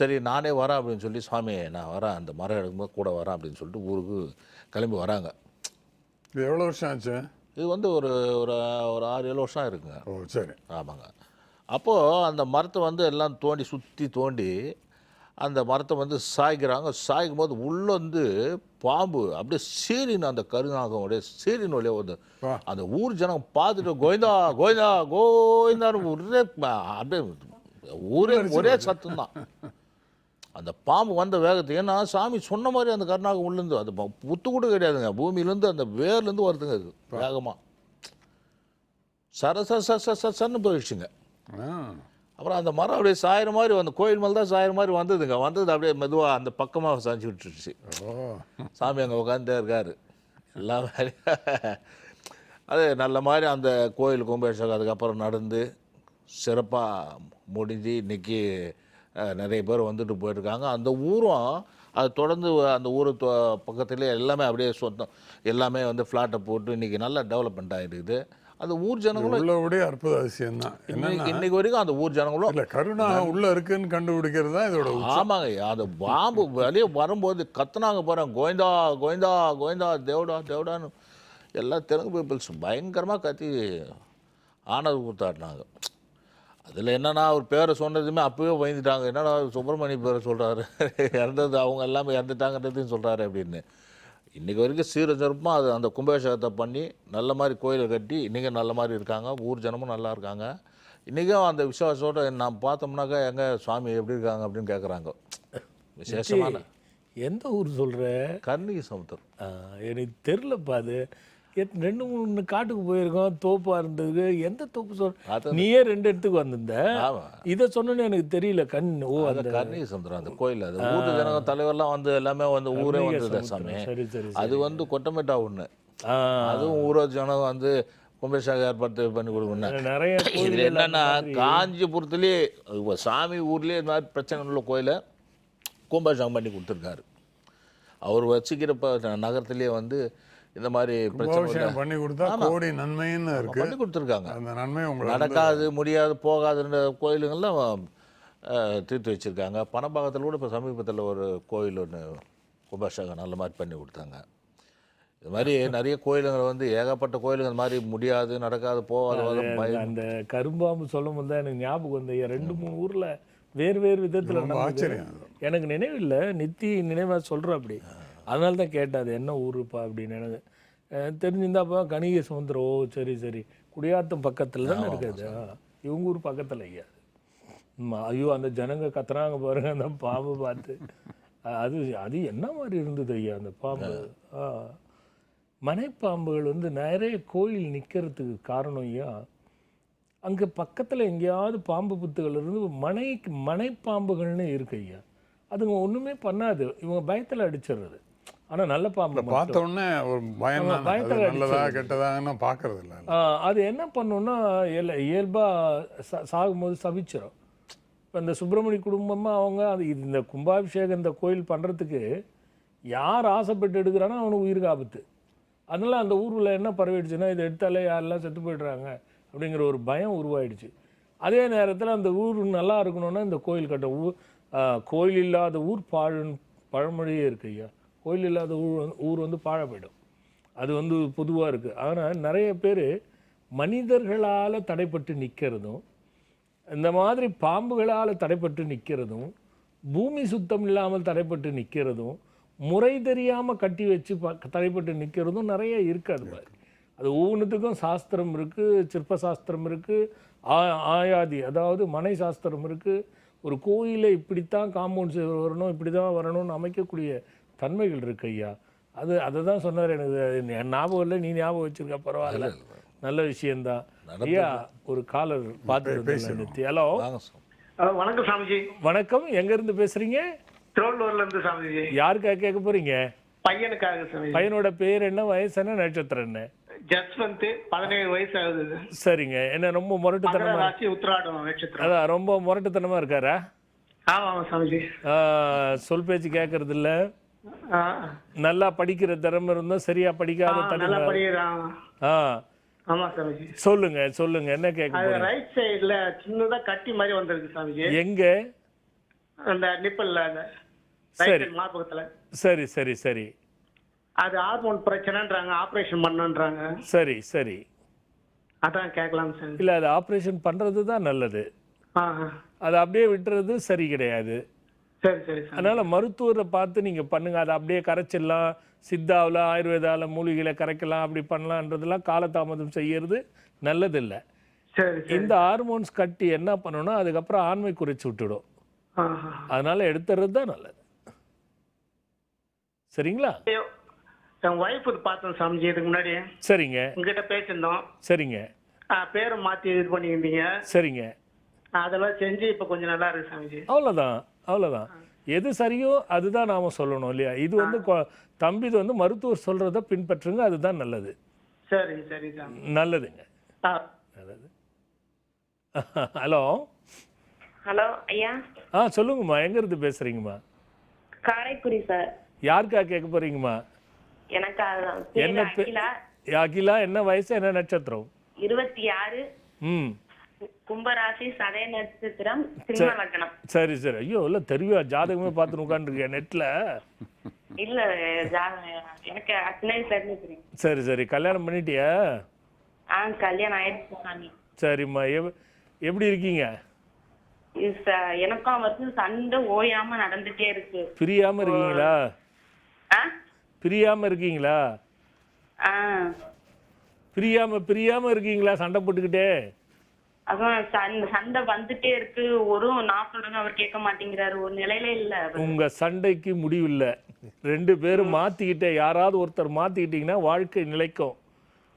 சரி நானே வரேன் அப்படின்னு சொல்லி, சுவாமி நான் வரேன், அந்த மரம் எடுக்கும்போது கூட வரேன் அப்படின்னு சொல்லிட்டு ஊருக்கு கிளம்பி வராங்க. இது எவ்வளோ வருஷம் ஆச்சு? இது வந்து ஒரு 6-7 வருஷம் இருக்குங்க. ஓ சரி. ஆமாங்க. அப்போது அந்த மரத்தை வந்து எல்லாம் சுற்றி தோண்டி அந்த மரத்தை வந்து சாய்க்கிறாங்க. சாய்க்கும் போது உள்ளே வந்து பாம்பு அப்படியே சீரின்னு, அந்த கருநாகம் அப்படியே சீரின் வழியாக வந்து அந்த ஊர் ஜனம் பார்த்துட்டு கோவிந்தா கோவிந்தா கோவிந்தான்னு அப்படியே ஒரே சத்தம் தான். அந்த பாம்பு வந்த வேகத்துக்கு, ஏன்னா சாமி சொன்ன மாதிரி அந்த கருநாகம் உள்ளேருந்து, அது புத்து கூட கிடையாதுங்க, பூமியிலேருந்து அந்த வேர்லேருந்து வருதுங்க, அது வேகமாக சரன்னு போயிடுச்சுங்க. அப்புறம் அந்த மரம் அப்படியே சாயிற மாதிரி, அந்த கோயில் மேலே தான் சாயிற மாதிரி வந்ததுங்க. வந்தது அப்படியே மெதுவாக அந்த பக்கமாக சாஞ்சி விட்டுருச்சு. சாமி அங்கே உட்காந்துட்டே இருக்காரு, எல்லா வேலையும் அது நல்ல மாதிரி அந்த கோயில் கும்பாபிஷேகம் அதுக்கப்புறம் நடந்து சிறப்பாக முடிஞ்சு இன்றைக்கி நிறைய பேர் வந்துட்டு போயிருக்காங்க. அந்த ஊரும் அது தொடர்ந்து அந்த ஊர் பக்கத்துலேயே எல்லாமே அப்படியே சொந்தம், எல்லாமே வந்து ஃப்ளாட்டை போட்டு இன்றைக்கி நல்லா டெவலப்மெண்ட் ஆகிருக்குது. அந்த ஊர் ஜனங்களும் உள்ளபடியே அற்புத அதிசயம் தான். இன்னைக்கு வரைக்கும் அந்த ஊர் ஜனங்களும் இல்லை, கருணாகம் உள்ளே இருக்குன்னு கண்டுபிடிக்கிறது தான் இதோட. ஆமாங்க, அந்த பாம்பு வெளியே வரும்போது கத்துனாங்க போகிறேன், கோவிந்தா கோவிந்தா கோவிந்தா தேவடா தேவடான்னு எல்லாம் தெலுங்கு பீப்புள்ஸ் பயங்கரமாக கத்தி ஆனது கூத்தாடினாங்க. அதில் என்னென்னா அவர் பேரை சொன்னதுமே அப்போவே பயந்துட்டாங்க, என்னடா சுப்பிரமணிய பேரை சொல்கிறாரு, இறந்தது அவங்க எல்லாமே இறந்துட்டாங்கன்றதையும் சொல்கிறாரு அப்படின்னு. இன்றைக்கி வரைக்கும் சிறப்பாக அது அந்த கும்பாபிஷேகத்தை பண்ணி நல்ல மாதிரி கோயிலை கட்டி இன்றைக்கி நல்ல மாதிரி இருக்காங்க, ஊர் ஜனமும் நல்லா இருக்காங்க. இன்றைக்கும் அந்த விசுவாசத்தோடு நாம் பார்த்தோம்னாக்கா எங்கள் சுவாமி எப்படி இருக்காங்க அப்படின்னு கேட்குறாங்க. விசேஷமான எந்த ஊர் சொல்கிற? கர்ணிகை சமுத்திரம். எனக்கு தெரிலப்பா, அது 2-3 காட்டுக்கு போயிருக்கோம், தோப்பா இருந்தது. எந்த தோப்பு சொல்ற? நீயே 2 இடத்துக்கு வந்திருந்த, இதை சொன்னோன்னு எனக்கு தெரியல. ஓ, அந்த கர்ணிகை சமுத்திரம் அந்த கோயில், அது ஊர் ஜனங்க தலைவர்லாம் வந்து எல்லாமே வந்து ஊரே வந்தது சாமி. அது வந்து கொட்டமேட்டா ஒன்று, அதுவும் ஊர ஜனம் வந்து கும்பாபிஷேகம் ஏற்பாடு பண்ணி கொடுக்கணும். நிறைய இதில் என்னன்னா, காஞ்சிபுரத்துலேயே சாமி ஊர்லேயே இந்த மாதிரி பிரச்சனை உள்ள கோயிலை கும்பாபிஷேகம் பண்ணி கொடுத்துருக்காரு. அவர் வச்சுக்கிறப்ப நகரத்துலேயே வந்து இந்த மாதிரி பிரச்சனை பண்ணி கொடுத்தா கோடி நன்மைன்னு இருக்கு, பண்ணி கொடுத்துருக்காங்க. அந்த நன்மை உங்களுக்கு நடக்காது முடியாது போகாதுன்ற கோயிலுங்கள்லாம் தீர்த்து வச்சுருக்காங்க. பணப்பாக்கத்தில் கூட இப்போ சமீபத்தில் ஒரு கோயில் ஒன்று கும்பாபிஷேகம் நல்ல மாதிரி பண்ணி கொடுத்தாங்க. இது மாதிரி நிறைய கோயிலுங்களை வந்து ஏகப்பட்ட கோயிலுங்க இந்த மாதிரி முடியாது, நடக்காது, போகாது. அந்த கரும்பாம்பு சொல்லும் போது தான் எனக்கு ஞாபகம் வந்து 2-3 ஊரில் வேறு வேறு விதத்தில் ஆச்சரியம். எனக்கு நினைவில்லை, நித்தி நினைவாக சொல்கிறேன் அப்படி. அதனால தான் கேட்டேன் அது என்ன ஊருப்பா அப்படின்னு. எனக்கு தெரிஞ்சிருந்தாப்பா கணிகை சமுத்திரம். ஓ சரி சரி, குடியாத்தம் பக்கத்தில் தானே இருக்குது. இவங்க ஊர் பக்கத்தில் ஐயா. ஐயோ அந்த ஜனங்க கத்துறாங்க பாருங்க அந்த பாம்பு பார்த்து. அது அது என்ன மாதிரி இருந்தது ஐயா அந்த பாம்பு. மனைப்பாம்புகள் வந்து நிறைய கோயில் நிற்கிறதுக்கு காரணம் ஐயா, அங்கே பக்கத்தில் எங்கேயாவது பாம்பு புத்துகள் இருந்து மனைப்பாம்புகள்னு இருக்கு ஐயா. அதுங்க ஒன்றுமே பண்ணாது, இவங்க பயத்தில் அடிச்சிடுறது. ஆனால் நல்ல பாம்பு பார்த்த உடனே ஒரு பயம், பயத்தில் நல்லதா கெட்டதான்னு பார்க்கறது இல்லை. அது என்ன பண்ணுன்னா இயல்பாக சாகும்போது சபிச்சிடும். இப்போ இந்த சுப்பிரமணிய குடும்பமாக அவங்க அது இந்த கும்பாபிஷேகம் இந்த கோயில் பண்ணுறதுக்கு யார் ஆசைப்பட்டு எடுக்கிறானோ அவனுக்கு உயிருக்கு ஆபத்து. அதனால் அந்த ஊரில் என்ன பரவிடுச்சுன்னா இதை எடுத்தாலே யாரெல்லாம் செத்து போய்ட்றாங்க அப்படிங்கிற ஒரு பயம் உருவாயிடுச்சு. அதே நேரத்தில் அந்த ஊர் நல்லா இருக்கணும்னா இந்த கோயில் கட்ட கோயில் இல்லாத ஊர் பழமொழியே இருக்குது ஐயா. கோயில் இல்லாத ஊர் வந்து பாழ போயிடும். அது வந்து பொதுவாக இருக்குது. ஆனால் நிறைய பேர் மனிதர்களால் தடைப்பட்டு நிற்கிறதும், இந்த மாதிரி பாம்புகளால் தடைப்பட்டு நிற்கிறதும், பூமி சுத்தம் இல்லாமல் தடைப்பட்டு நிற்கிறதும், முறை தெரியாமல் கட்டி வச்சு தடைப்பட்டு நிற்கிறதும் நிறைய இருக்குது. அது மாதிரி அது ஒவ்வொன்றுத்துக்கும் சாஸ்திரம் இருக்குது, சிற்ப சாஸ்திரம் இருக்குது, ஆயாதி அதாவது மனை சாஸ்திரம் இருக்குது. ஒரு கோயிலை இப்படித்தான் காம்பவுண்ட் வரணும், இப்படி தான் வரணும்னு அமைக்கக்கூடிய தன்மைகள் இருக்கு ஐயா. அதை தான் சொன்னார். எனக்கு ஞாபகம் இல்லை, நீ ஞாபகம் வச்சுருக்க, பரவாயில்ல, நல்ல விஷயந்தான் ஐயா. ஒரு காலர் பார்த்துட்டு. ஹலோ வணக்கம் சாமிஜி. வணக்கம், எங்கேருந்து பேசுகிறீங்க? திருவள்ளூர்ல இருந்து சாமிஜி. யாருக்காக கேட்க போகிறீங்க? பையனுக்காக சாமிஜி. பையனோட பேர் என்ன, வயசு என்ன, நட்சத்திரம் என்ன? ஜஸ்வந்த், 17 வயசு ஆகுது. சரிங்க. என்ன ரொம்ப முரட்டுத்தனமா? உத்திராடம் நட்சத்திரம். அதான் ரொம்ப முரட்டுத்தனமா இருக்காரா? ஆமாம் சாமிஜி. சொல் பேச்சு கேட்கறது இல்ல, நல்லா படிக்கிற திறமை இருந்தும் சரியா படிக்காத சொல்லுங்க சொல்லுங்க, என்ன கேட்க? ரைட் சைடுல சின்னதா கட்டி மாதிரி வந்திருக்கு சாமிஜி. எங்க? அந்த நிப்பல்ல, சரி மார்பகத்துல. சரி சரி சரி. அது ஹார்மோன் பிரச்சனைன்றாங்க, ஆபரேஷன் பண்ணன்றாங்க. சரி சரி, அதான் கேட்கலாம் சார். இல்ல அது ஆபரேஷன் பண்றது தான் நல்லது, அதை அப்படியே விட்டுறது சரி கிடையாது. சரி சரி. அதனால மருத்துவரை பார்த்து நீங்க பண்ணுங்க. அதை அப்படியே கரைச்சிடலாம், சித்தாவில் ஆயுர்வேதாவில் மூலிகைகளை கரைக்கலாம், அப்படி பண்ணலான்றதெல்லாம் காலதாமதம் செய்யறது நல்லதில்லை. இந்த ஹார்மோன்ஸ் கட்டி என்ன பண்ணணும்னா அதுக்கப்புறம் ஆண்மை குறைச்சி விட்டுடும். அதனால எடுத்துறது தான் நல்லது. சரிங்களா? என் ஒய்ஃப் பார்த்தோம் சாமிஜி இதுக்கு முன்னாடி. சரிங்க. உங்ககிட்ட பேசியிருந்தோம். சரிங்க. பேரை மாற்றி இது பண்ணியிருந்தீங்க. சரிங்க. அதெல்லாம் செஞ்சு இப்போ கொஞ்சம் நல்லா இருக்கு சாமிஜி. அவ்வளோதான் அவ்வளோதான். எது சரியோ அதுதான் நாம் சொல்லணும் இல்லையா? இது வந்து தம்பி இது வந்து மருத்துவர் சொல்கிறத பின்பற்றுங்க, அதுதான் நல்லது. சரிங்க சரி சார். நல்லதுங்க, நல்லது. ஹலோ ஹலோ ஐயா. சொல்லுங்கம்மா, எங்கேருந்து பேசுகிறீங்கம்மா? காரைக்குடி சார். யாருக்கா கேட்க போகிறீங்கம்மா? எனக்கு என்ன அகிலா, என்ன வயசு, என்ன நட்சத்திரம்? 26. கும்பராசி, சதய நட்சத்திரம், சிம்ம லக்னம். சரி சரி. ஐயோ இல்ல தெரியும், ஜாதகமே பார்த்து உட்காந்துருக்கேன் நெட்ல. இல்ல எனக்கு தெரியும். சரி சரி. கல்யாணம் பண்ணிட்டியா? கல்யாணம் ஆயிடுச்சு சாமி. சரிம்மா, எப்படி இருக்கீங்க? எனக்கும் அவருக்கும் சண்டை ஓயாம நடந்துட்டே இருக்கு. பிரியாம இருக்கீங்களா? பிரியாம இருக்கீங்களா? பிரியாம இருக்கீங்களா? சண்டை போட்டுக்கிட்டே? அதான் சண்டை வந்துட்டே இருக்கு. ஒரு நான் சொல்றேன் அவர் கேட்க மாட்டேங்கிறாரு, ஒரு நிலையில இல்ல. உங்க சண்டைக்கு முடிவில்லை. 2 பேரும் மாத்திக்கிட்டே, யாராவது ஒருத்தர் மாத்திக்கிட்டீங்கன்னா வாழ்க்கை நிலைக்கும்.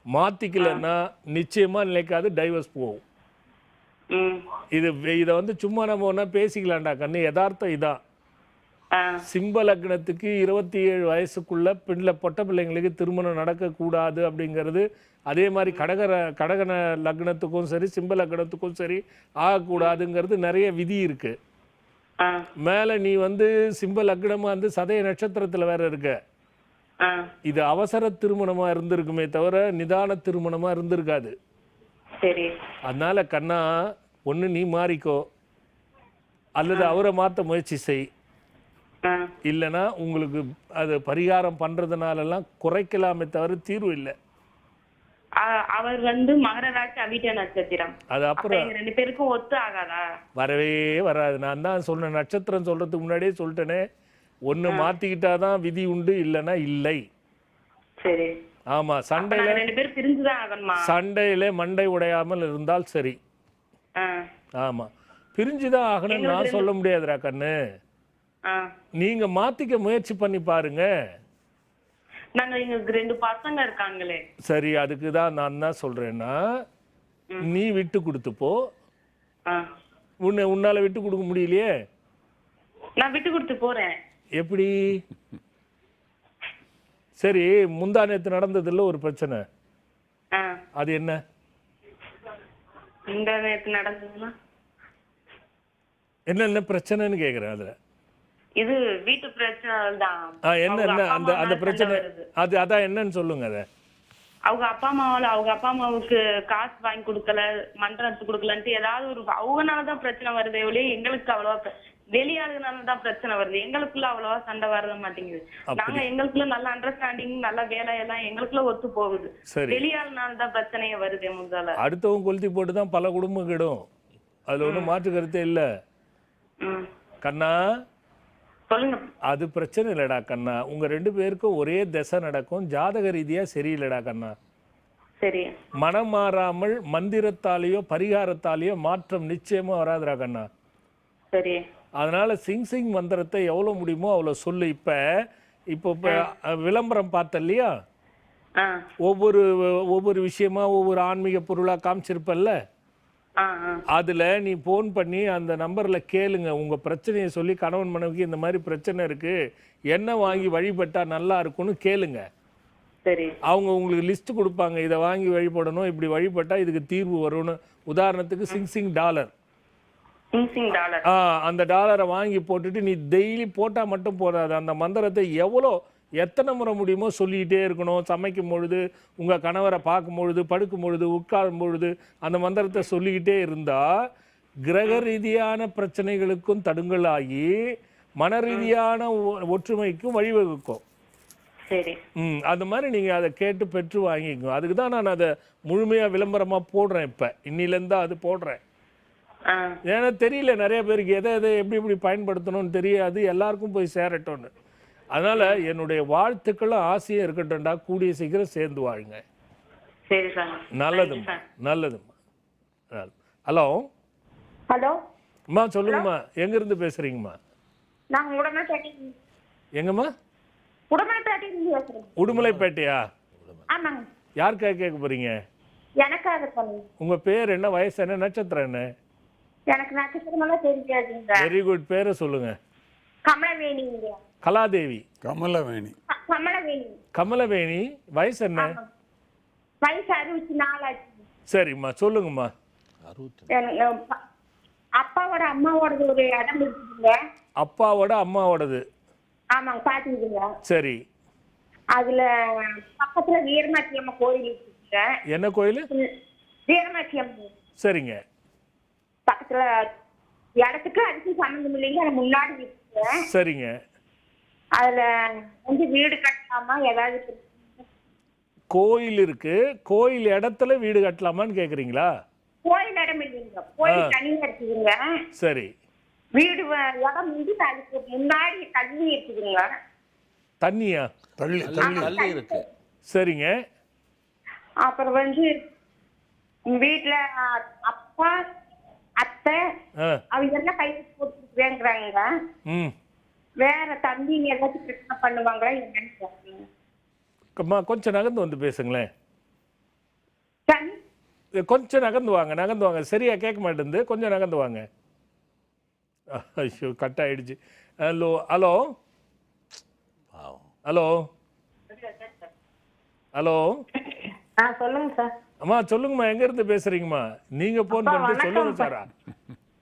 மாத்திக்கலன்னா நிச்சயமா நிலைக்காது, டைவர்ஸ் போகும். இதை வந்து சும்மா நம்ம ஒன்னா பேசிக்கலாம்டா கண்ணு, யதார்த்தம் இதான். சிம்ம லக்னத்துக்கு 27 வயசுக்குள்ள பொட்ட பிள்ளைங்களுக்கு திருமணம் நடக்கக்கூடாது அப்படிங்கிறது. அதே மாதிரி கடகன லக்னத்துக்கும் சரி சிம்ம லக்னத்துக்கும் சரி ஆகக்கூடாதுங்கிறது நிறைய விதி இருக்கு. மேல நீ வந்து சிம்ம லக்னமா வந்து சதய நட்சத்திரத்துல வேற இருக்க. இது அவசர திருமணமா இருந்திருக்குமே தவிர நிதான திருமணமா இருந்திருக்காது. அதனால கண்ணா, ஒண்ணு நீ மாறிக்கோ, அல்லது அவரை மாற்ற முயற்சி செய். இல்லைன்னா உங்களுக்கு அது பரிகாரம் பண்றதுனாலலாம் குறைக்கலாமே தவிர தீர்வு இல்லை. அவர் மகர ராசி அவிட்ட நட்சத்திரம். அது அப்புறம் 2 பேருக்கும் ஒத்து ஆகாதா? வரவே வராது. நான் தான் சொன்னேன், நட்சத்திரம் சொல்றதுக்கு முன்னாடியே சொல்லிட்டேனே, ஒன்று மாத்திக்கிட்டாதான் விதி உண்டு, இல்லைன்னா இல்லை. சரி. ஆமா, சண்டையில 2 பேரும் பிரிஞ்சுதான் ஆகணுமா? சண்டையில மண்டை உடையாமல் இருந்தால் சரி. ஆமா, பிரிஞ்சுதான் ஆகணும்னு நான் சொல்ல முடியாதுடா கண்ணு. நீங்க மாத்திக்க முயற்சி பண்ணி பாருங்க. நாங்க எங்களுக்கு 2 பசங்க இருக்காங்களே. சரி, அதுக்கு தான் நான் என்ன சொல்றேன்னா, நீ விட்டு கொடுத்து போ. உன்னால விட்டு கொடுக்க முடியலையே. நான் விட்டு கொடுத்து போறேன். எப்படி? சரி, முந்தா நேத்து நடந்ததுல ஒரு பிரச்சனை, அது என்ன? முந்தா நேத்து நடந்ததுன்னா என்ன பிரச்சனைன்னு கேக்குறேன். அதுல இது வீட்டு பிரச்சனை தான். என்ன அந்த பிரச்சனை? அதான் என்னன்னு சொல்லுங்க. அத அவங்க அப்பா அம்மாவுக்கு காசு வாங்கி கொடுக்கல, மந்திரத்து கொடுக்கலன்ட்டு ஏதாவது ஒரு அவங்கனாலதான் பிரச்சனை வருது. எவ்வளவு எங்களுக்கு அவ்வளவா வெளியாளுனாலதான் பிரச்சனை வருது. எங்களுக்குள்ள அவ்வளவா சண்டை வர மாட்டேங்குது. நாங்க எங்களுக்குள்ள நல்ல அண்டர்ஸ்டாண்டிங், நல்ல வேலையெல்லாம் எங்களுக்குள்ள ஒத்து போகுது. வெளியாளுனாலதான் பிரச்சனையே வருது. முதல்ல அடுத்தவங்க கொளுத்தி போட்டுதான் பல குடும்பம் கிடும். அதுல ஒண்ணும் மாற்று கருத்தே இல்ல கண்ணா. சொல்லுங்க. அது பிரச்சனை இல்லடா கண்ணா. உங்க 2 பேருக்கும் ஒரே திசை நடக்கும், ஜாதக ரீதியா சரியில்லடா கண்ணா. சரி. மனம் மாறாமல் மந்திரத்தாலேயோ பரிகாரத்தாலேயோ மாற்றம் நிச்சயமா வராதுடா கண்ணா. சரி. அதனால சிங் மந்திரத்தை எவ்வளவு முடியுமோ அவ்வளவு சொல்லு. இப்போ விளம்பரம் பார்த்த இல்லையா, ஒவ்வொரு விஷயமா ஒவ்வொரு ஆன்மீக பொருளா காமிச்சிருப்பல்ல, அதுல நீ போன் பண்ணி அந்த நம்பர்ல கேளுங்க. உங்க பிரச்சனையை சொல்லி, கணவன் மனைவிக்கு இந்த மாதிரி பிரச்சனை இருக்கு, என்ன வாங்கி வழிபட்டா நல்லா இருக்கும்னு கேளுங்க. சரி. அவங்க உங்களுக்கு லிஸ்ட் கொடுப்பாங்க, இதை வாங்கி வழிபடணும், இப்படி வழிபட்டா இதுக்கு தீர்வு வரும்னு. உதாரணத்துக்கு சிங் டாலர், அந்த டாலரை வாங்கி போட்டுட்டு நீ டெய்லி போட்டா மட்டும் போதாது, அந்த மந்திரத்தை எத்தனை முறை முடியுமோ சொல்லிக்கிட்டே இருக்கணும். சமைக்கும் பொழுது, உங்க கணவரை பார்க்கும் பொழுது, படுக்கும் பொழுது, உட்காரும் பொழுது அந்த மந்திரத்தை சொல்லிக்கிட்டே இருந்தா கிரக ரீதியான பிரச்சனைகளுக்கும் தடுங்கலாகி மன ரீதியான ஒற்றுமைக்கும் வழிவகுக்கும். சரி. அந்த மாதிரி நீங்க அதை கேட்டு பெற்று வாங்கிக்கோ. அதுக்கு தான் நான் அதை முழுமையா விளம்பரமா போடுறேன். இப்ப இன்னிலேருந்து அது போடுறேன். ஏன்னா தெரியல, நிறைய பேருக்கு எதை எப்படி பயன்படுத்தணும்னு தெரியாது, எல்லாருக்கும் போய் சேரட்டும்னு. அதனால என்னுடைய வாழ்த்துக்களும் ஆசையும் இருக்கட்டும்டா, கூடிய சீக்கிரம் சேர்ந்து வாழுங்க. சரி சார். நல்லதும்மா, நல்லதும்மா. ஹலோ அம்மா, சொல்லுங்கம்மா. எங்க இருந்து பேசுறீங்கம்மா? எங்கம்மா? உடுமலைப்பேட்டையா? யாருக்காக கேட்க போறீங்க? உங்க பேர் என்ன, வயசு என்ன, நட்சத்திரம் என்ன? எனக்கு நட்சத்திரமெல்லாம் தெரியாது. Very good. பேரை சொல்லுங்க. கமலவேணி. கலாதேவி. கமலவேணி. வயசு என்ன? வயசு 64 ஆச்சு. சரிம்மா, சொல்லுங்கம்மா. அப்பாவோட அம்மாவோடது ஒரு இடம் இருக்குதுங்க. அப்பாவோட அம்மாவோடது? ஆமாங்க, பாத்துக்கிதுங்க. சரி. அதுல பக்கத்துல வீரநாச்சி அம்மா கோயில் இருக்குங்க. என்ன கோயில்? வீரநாச்சி அம்மா. சரிங்க. பக்கத்துல இடத்துக்கு அதுக்கு சம்பந்தம் இல்லைங்க, முன்னாடி இருக்குங்க. சரிங்க. அதுல வீடு கட்டலாமா ஏதாவது? கோயில் இருக்கு, கோயில் இடத்துல வீடு கட்டலாமான்னு கேக்குறீங்களா? கோயில் இடம் இல்லைங்க, கோயில் தனியா இருக்குதுங்க. சரி. வீடு இடம் அதுக்கு முன்னாடி தண்ணி இருக்குதுங்க. தண்ணியா? தள்ளி இருக்கு. சரிங்க. அப்புறம் வீட்டுல அப்பா அத்தை அவங்க எல்லாம் கைது போட்டுருக்குறாங்க. வேற தம்பி எல்லாத்தையும் பிரச்சனை பண்ணுவாங்களா என்னன்னு கொஞ்சம் நகர்ந்து வந்து பேசுங்களேன். கொஞ்சம் நகர்ந்து வாங்க. சரியா கேட்க மாட்டேங்குது, கொஞ்சம் நகர்ந்து வாங்க. ஐயோ, கட் ஆயிடுச்சு. Hello hello hello hello. சொல்லுங்க சார். அம்மா சொல்லுங்கம்மா, எங்க இருந்து பேசுறீங்கம்மா? நீங்க போன் பண்ணிட்டு சொல்லுங்க சாரா.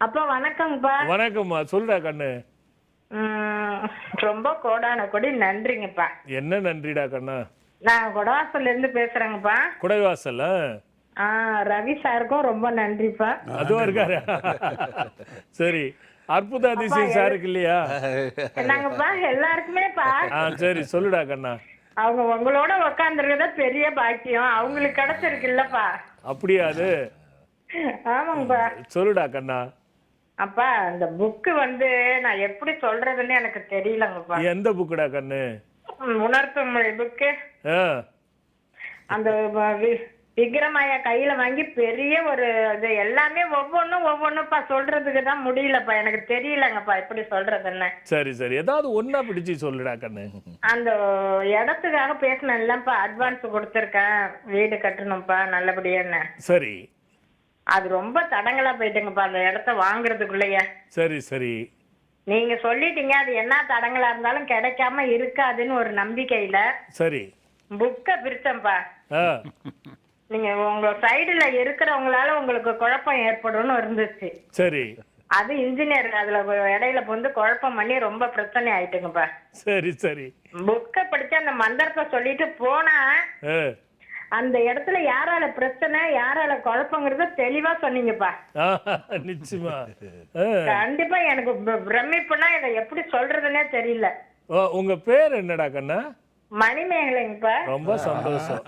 அப்பா வணக்கம்ப்பா. வணக்கம்மா, சொல்றா கண்ணு. ரொம்ப கோடான கொடி நன்றிங்கப்பா. என்ன நன்றிடா கண்ணா? நான் கொடவாசல்ல இருந்து பேசுறேங்கப்பா. குடைவாசல்? ரவி சாருக்கும் ரொம்ப நன்றிப்பா. அதுவும் இருக்காரு. சரி, அற்புத அதிசயம் சாருக்கு இல்லையா? நாங்கப்பா எல்லாருக்குமேப்பா. சரி சொல்லுடா கண்ணா. அவங்க உங்களோட உக்காந்துருக்கத பெரிய பாக்கியம், அவங்களுக்கு கிடைச்சிருக்குல்லப்பா. அப்படியா அது? ஆமாங்கப்பா. சொல்லுடா கண்ணா. அப்பா இந்த புக்கு வந்து நான் எப்படி சொல்றதுன்னு எனக்கு தெரியலங்கப்பா. எந்த புக்குடா கண்ணு? உணர்த்தும் மொழி புக்கு. அந்த விக்ரமாயா கையில வாங்கி பெரிய ஒரு இது எல்லாமே ஒவ்வொன்னுப்பா சொல்றதுக்கு தான் முடியலப்பா, எனக்கு தெரியலங்கப்பா எப்படி சொல்றதுன்னு. சரி சரி, ஏதாவது ஒன்னா பிடிச்சி சொல்லுடா கண்ணு. அந்த இடத்துக்காக பேசினேன் இல்லப்பா, அட்வான்ஸ் கொடுத்துருக்கேன் வீடு கட்டணும்ப்பா நல்லபடியான்னு. சரி. அது ரொம்ப தடங்களா போயிட்டுங்கப்பா அந்த இடத்த வாங்குறதுக்குள்ளேயே. சரி சரி. நீங்க சொல்லிட்டீங்க அது என்ன தடங்களா இருந்தாலும் கிடைக்காம இருக்காதுன்னு ஒரு நம்பிக்கையில சரி புக்க பிரிச்சேன்ப்பா. நீங்க உங்க சைடுல இருக்கிறவங்களால உங்களுக்கு குழப்பம் ஏற்படும்னு இருந்துச்சு. சரி. அது இன்ஜினியர் அதுல இடையில வந்து குழப்பம் பண்ணி ரொம்ப பிரச்சனை ஆயிட்டுங்கப்பா. சரி சரி. புக்க படிச்சு அந்த மந்திரத்தை சொல்லிட்டு போனா அந்த இடத்துல யாரால பிரச்சனை யாரால குழப்பங்கிறத தெளிவா சொன்னீங்கப்பா. நிச்சயமா. கண்டிப்பா எனக்கு பிரமிப்புனா இதை எப்படி சொல்றதுன்னே தெரியல. உங்க பேர் என்னடா கண்ணா? மணிமேகலைங்கப்பா. ரொம்ப சந்தோஷம்.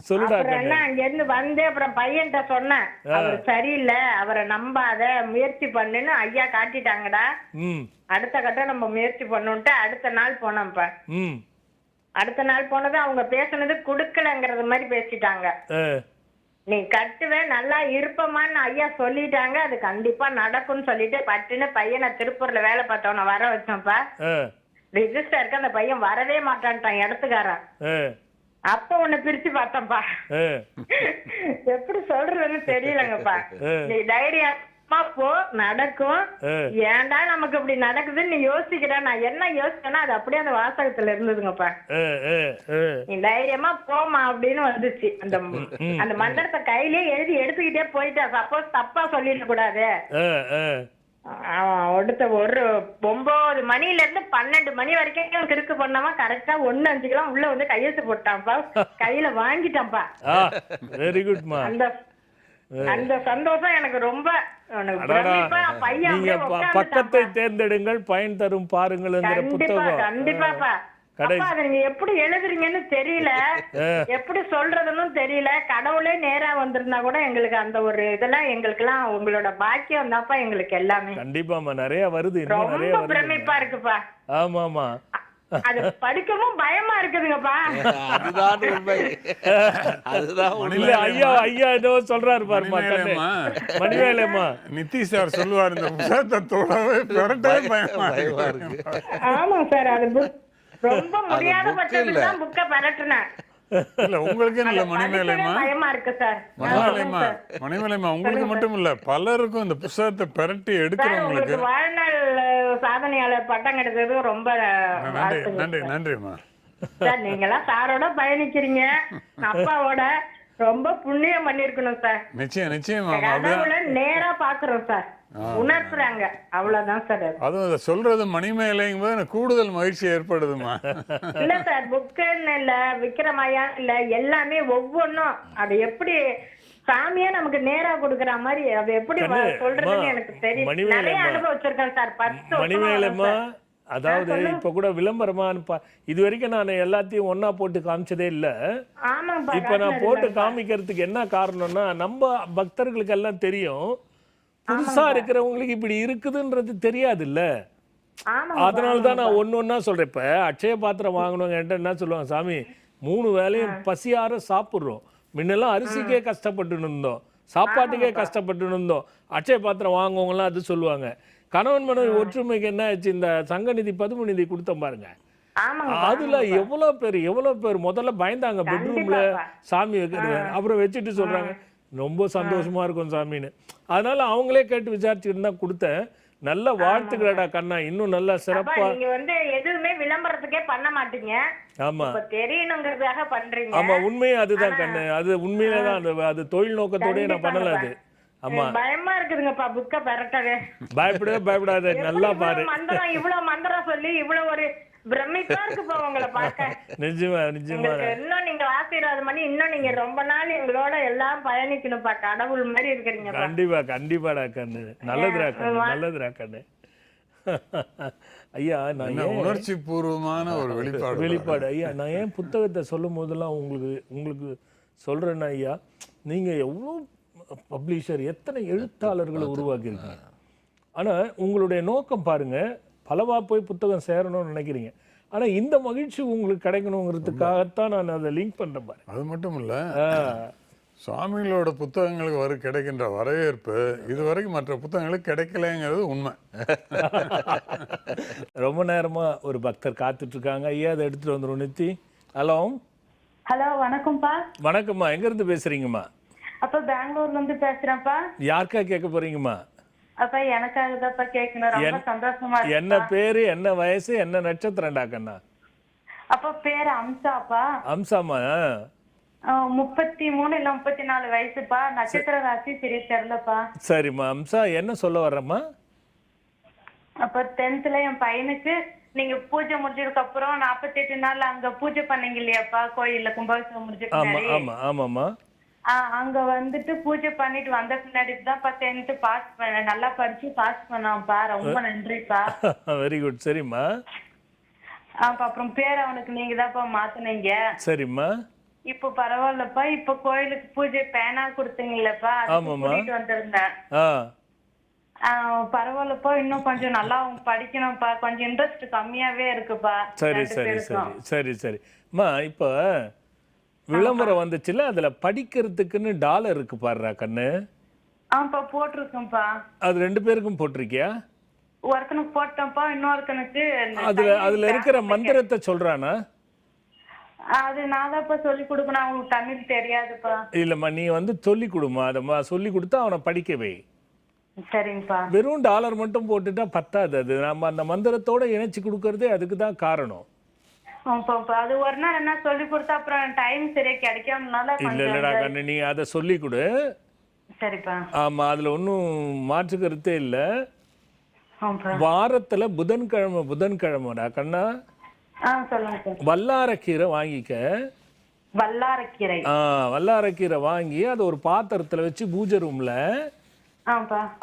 சொல்லுடா கண்ணா. அங்க இருந்து வந்து அப்புறம் பையன்கிட்ட சொன்னேன், அவர் சரியில்லை அவரை நம்பாத முயற்சி பண்ணுன்னு ஐயா காட்டிட்டாங்கடா, அடுத்த கட்டம் நம்ம முயற்சி பண்ணுன்ட்டு அடுத்த நாள் போனோம்ப்பா. அடுத்த நாள் போனது அவங்க பேசுனது குடுக்கலங்கிறது மாதிரி பேசிட்டாங்க. நீ கட்டுவே நல்லா இருப்பமான்னு ஐயா சொல்லிட்டாங்க, அது கண்டிப்பா நடக்கும்னு சொல்லிட்டு பட்டுன்னு பையனை திருப்பூர்ல வேலை பார்த்தவன வர வச்சோம்ப்பா. ரிஜிஸ்டருக்கு அந்த பையன் வரவே மாட்டான்ட்டான் இடத்துக்காரன். அப்ப உன்னை பிரிச்சு பார்த்தோம்ப்பா. எப்படி சொல்றதுன்னு தெரியலங்கப்பா. நீ தைரியமா போ நடக்கும். ஏன்டா நமக்கு இப்படி நடக்குதுன்னு நீ யோசிக்கிற, நான் என்ன யோசிச்சேன்னா அது அப்படியே அந்த வாசகத்துல இருந்ததுங்கப்பா. நீ தைரியமா போமா அப்படின்னு வந்துச்சு. அந்த மந்திரத்தை கையிலேயே எழுதி எடுத்துக்கிட்டே போயிட்டா, சப்போஸ் தப்பா சொல்லிட கூடாது. அடுத்த ஒரு 9 மணில இருந்து 12 மணி வரைக்கும் கிறுக்கு பண்ணாம கரெக்டா 1:05 உள்ள வந்து கையெழுத்து போட்டான்ப்பா, கையில வாங்கிட்டான்ப்பா. வெரி குட் மா. அந்த சந்தோஷம் எனக்கு ரொம்ப நீங்க பக்கத்தை தேர்ந்தெடுங்கள் பயன் தரும் பாருங்கள் புத்தகம். கண்டிப்பாப்பா. நீங்க எப்படி எழுதுறீங்கன்னு தெரியல, எப்படி சொல்றதுன்னு தெரியல. கடவுளே நேரா வந்திருந்தா கூட எங்களுக்கு அந்த ஒரு இதெல்லாம் எங்களுக்கு எல்லாம் உங்களோட பாக்கியம் தான்ப்பா எங்களுக்கு எல்லாமே. கண்டிப்பாமா நிறைய வருது, ரொம்ப பிரமிப்பா இருக்குப்பா. ஆமாமா. அது படிக்கவும் பயமா இருக்குதுங்கப்பா. அதுதான் உண்மை. அதுதான் இல்ல ஐயா ஐயா ஏதோ சொல்றாரு பாருமா மணிவேலையம்மா. நிதிஷ் சார் சொல்லுவார் இந்த புத்தகத்தை தொடவே பெறட்டவே பயமா இருக்கு. ஆமா சார், அது ரொம்ப முடியாத பட்சத்துல தான் புக்க பரட்டுனேன். இல்ல உங்களுக்கு இல்ல மணிமேலையம்மா, பயமா இருக்கு சார். மணிமேலையம்மா உங்களுக்கு மட்டும் இல்ல பலருக்கும் இந்த புத்தகத்தை பெரட்டி எடுக்கிறவங்களுக்கு வாழ்நாள் சாதனையாளர் பட்டம் கிடைச்சது ரொம்ப நன்றி. நன்றிம்மா சார். நீங்களாம் சாரோட பயணிக்கிறீங்க, அப்பாவோட ரொம்ப புண்ணியம் பண்ணிருக்கணும் சார். நிச்சயம் நேரா பாக்குறோம் சார், உணர்த்துறாங்க, அவ்வளவுதான் சார். அதுவும் சொல்றது மணிமேலைங்கும் போது கூடுதல் மகிழ்ச்சி ஏற்படுதுமா. இல்ல சார், புக்குன்னு இல்ல விக்ரமாயா இல்ல எல்லாமே ஒவ்வொன்னும் அது எப்படி சாமியா நமக்கு நேரா கொடுக்கற மாதிரி அது எப்படி சொல்றதுன்னு எனக்கு தெரியல. நிறைய அனுபவிச்சிருக்கேன் சார். 10 மணிமேலையம்மா அதாவது இப்ப கூட விளம்பரமா இது வரைக்கும் நான் எல்லாத்தையும் ஒன்னா போட்டு காமிச்சதே இல்ல. இப்ப நான் போட்டு காமிக்கிறதுக்கு என்ன காரணம்னா நம்ம பக்தர்களுக்கு எல்லாம் தெரியும், புதுசா இருக்கிறவங்களுக்கு இப்படி இருக்குதுன்றது தெரியாது இல்ல. அதனாலதான் நான் ஒன்னா சொல்றேன். இப்ப அட்சய பாத்திரம் வாங்கணுங்க என்ன சொல்லுவாங்க, சாமி 3 வேளையும் பசியார சாப்பிடுறோம், முன்னெல்லாம் அரிசிக்கே கஷ்டப்பட்டு இருந்தோம், சாப்பாட்டுக்கே கஷ்டப்பட்டு இருந்தோம், அட்சய பாத்திரம் வாங்குவவங்கலாம் அது சொல்லுவாங்க. கணவன் மனைவி ஒற்றுமைக்கு என்ன ஆச்சு, இந்த சங்க நிதி பதும நிதி கொடுத்தோம் பாருங்க, அதுல எவ்வளவு பேர் முதல்ல பயந்தாங்க பெட்ரூம்ல சாமி வைக்கிறது, அப்புறம் வச்சுட்டு சொல்றாங்க ரொம்ப சந்தோஷமா இருக்கும் சாமின்னு. அதனால அவங்களே கேட்டு விசாரிச்சுட்டு தான் கொடுத்தேன். நல்ல வாழ்த்துக்கடா கண்ணா, இன்னும் நல்லா சிறப்பா. நீங்க வந்து எதுவுமே விளம்பரத்துக்கே பண்ண மாட்டீங்க. ஆமா தெரியணுங்கிறதுக்காக பண்றீங்க. ஆமா உண்மையே அதுதான் கண்ணு, அது உண்மையிலே தான், அது தொழில் நோக்கத்தோட நான் பண்ணல அது. ஆமா பயமா இருக்குதுங்கப்பா புக்க பரட்டவே. பயப்படாத நல்லா பாரு. மந்திரம் இவ்வளவு மந்திரம் சொல்லி இவ்வளவு ஒரு பிரமிப்பா இருக்குப்பா உங்களை பார்க்க. நிஜமா நிஜமா உங்களுக்கு இன்னும் நீங்க ஆசீர்வாதம் பண்ணி இன்னும் நீங்க ரொம்ப நாள் எங்களோட எல்லாம் பயணிக்கணும்ப்பா. கடவுள் மாதிரி இருக்கிறீங்க. கண்டிப்பா கண்டிப்பாடா கண்ணு. நல்லதுடா கண்ணு, நல்லதுடா கண்ணு. ஐயா நான் உணர்ச்சி பூர்வமான ஒரு வெளிப்பாடு ஐயா. நான் ஏன் புத்தகத்தை சொல்லும் போதெல்லாம் உங்களுக்கு சொல்றேன்னா ஐயா, நீங்க எவ்வளோ பப்ளிஷர், எத்தனை எழுத்தாளர்களை உருவாக்கியிருக்கீங்க. ஆனா உங்களுடைய நோக்கம் பாருங்க, பலவா போய் புத்தகம் சேரணும்னு நினைக்கிறீங்க. ஆனா இந்த மகிழ்ச்சி உங்களுக்கு கிடைக்கணுங்கிறதுக்காகத்தான் நான் அதை லிங்க் பண்றேன் பாரு. அது மட்டும் இல்ல, சுவாமிகளோட புத்தகங்களுக்கு கிடைக்கின்ற வரவேற்பு இதுவரைக்கும் மற்ற புத்தகங்களுக்கு கிடைக்கலங்கிறது உண்மை. ரொம்ப நேரமா ஒரு பக்தர் காத்துட்டு இருக்காங்க. ஐயா அதை எடுத்துட்டு வந்துடும். நித்தி. ஹலோ. ஹலோ, வணக்கம்ப்பா. வணக்கம்மா. எங்க இருந்து பேசுறீங்கம்மா? அப்ப பெங்களூர்ல இருந்து பேசுறேன்ப்பா. யாருக்கா கேட்க போறீங்கம்மா? அப்ப எனக்காக தான்ப்பா கேட்கணும். ரொம்ப சந்தோஷமா இருக்கு. என்ன பேரு, என்ன வயசு, என்ன நட்சத்திரம்டா கண்ணா? அப்ப பேரு அம்சாப்பா. அம்சாமா. 33 இல்ல 34 வயசுப்பா. நட்சத்திர ராசி சரியா தெரியலப்பா. சரிம்மா. அம்சா, என்ன சொல்ல வர்றம்மா? அப்ப 10th என் பையனுக்கு நீங்க பூஜை முடிஞ்சதுக்கு அப்புறம் 48 நாள் அங்க பூஜை பண்ணீங்க இல்லையாப்பா கோயில்ல, கும்பாபிஷேகம் முடிஞ்சதுக்கு ஆமா ஆமாமா. அங்க வந்துட்டு பூஜை பண்ணிட்டு வந்த பின்னாடி தான்ப்பா 10th பாஸ் பண்ண, நல்லா படிச்சு பாஸ் பண்ணான்ப்பா. ரொம்ப நன்றிப்பா. Very good. சரிம்மா. அப்புறம் பேர் அவனுக்கு நீங்க தான்ப்பா மாத்துனீங்க. சரிம்மா. இப்ப பரவாயில்லப்பா. இப்ப கோயிலுக்கு பூஜை பேனா கொடுத்தீங்களப்பா, கூட்டிட்டு வந்திருந்தேன். பரவாயில்லப்பா. இன்னும் கொஞ்சம் நல்லா படிக்கணும்ப்பா. கொஞ்சம் இன்ட்ரெஸ்ட் கம்மியாவே இருக்குப்பா. சரி சரி சரி சரி சரிம்மா. இப்ப விளம்பரம் வந்துச்சுல, அதுல படிக்கிறதுக்குன்னு டாலர் இருக்கு பாருடா கண்ணு. ஆமாப்பா, போட்டிருக்கேன்ப்பா. அது 2 பேருக்கும் போட்டிருக்கியா? ஒருத்தனுக்கு போட்டோம்ப்பா, இன்னொருத்தனுக்கு அதுல இருக்கிற மந்திரத்தை சொல்றானா? அது நான் தான்ப்பா சொல்லி கொடுக்கணும். அவனுக்கு தமிழ் தெரியாதுப்பா. இல்லம்மா, நீ சொல்லி கொடுமா. அதை சொல்லி கொடுத்தா அவனை படிக்கவே. சரிங்கப்பா. வெறும் டாலர் மட்டும் போட்டுட்டா பத்தாது. அது நம்ம அந்த மந்திரத்தோட இணைச்சு கொடுக்கறதே அதுக்கு தான் காரணம். அது ஒரு நாள் என்ன சொல்லி கொடுத்தா அப்புறம் டைம் சரியா கிடைக்காமனால. இல்லடா கண்ணு, நீ அதை சொல்லி கொடு. சரிப்பா. ஆமா, அதுல ஒன்றும் மாற்று கருத்தே இல்லை. வாரத்துல புதன்கிழமைடா கண்ணா, வல்லாரக்கீரை வாங்கிக்க. வல்லாரக்கீரை வாங்கி அதை ஒரு பாத்திரத்துல வச்சு பூஜை ரூம்ல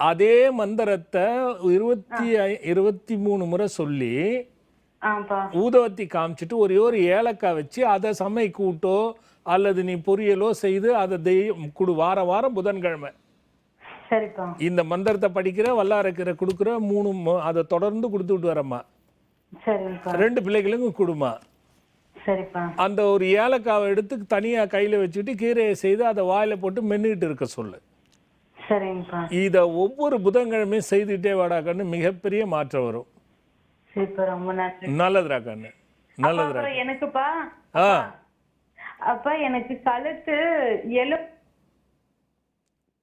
அதே மந்திரத்தை 23 முறை சொல்லி ஊதவத்தி காமிச்சிட்டு ஒரே ஒரு ஏலக்காய் வச்சு அதை சமை கூட்டோ அல்லது நீ பொரியலோ செய்து அதை கொடு. வாரம் புதன்கிழமை இந்த மந்திரத்தை படிக்கிற, வல்லாரக்கீரை கொடுக்குற, 3 அதை தொடர்ந்து கொடுத்துட்டு வரம்மா. 2 பிள்ளைகளுக்கும் கொடுமா. அந்த ஒரு ஏலக்காவை எடுத்து தனியா கையில வச்சுட்டு கீரையை செய்து அதை வாயில போட்டு மென்னுட்டு இருக்க சொல்லு. இத ஒவ்வொரு புதன்கிழமையும் செய்துட்டே வாடா கண்ணு, மிகப்பெரிய மாற்றம் வரும். நல்லதுடா கண்ணு, நல்லதுடா. எனக்குப்பா அப்ப எனக்கு கழுத்து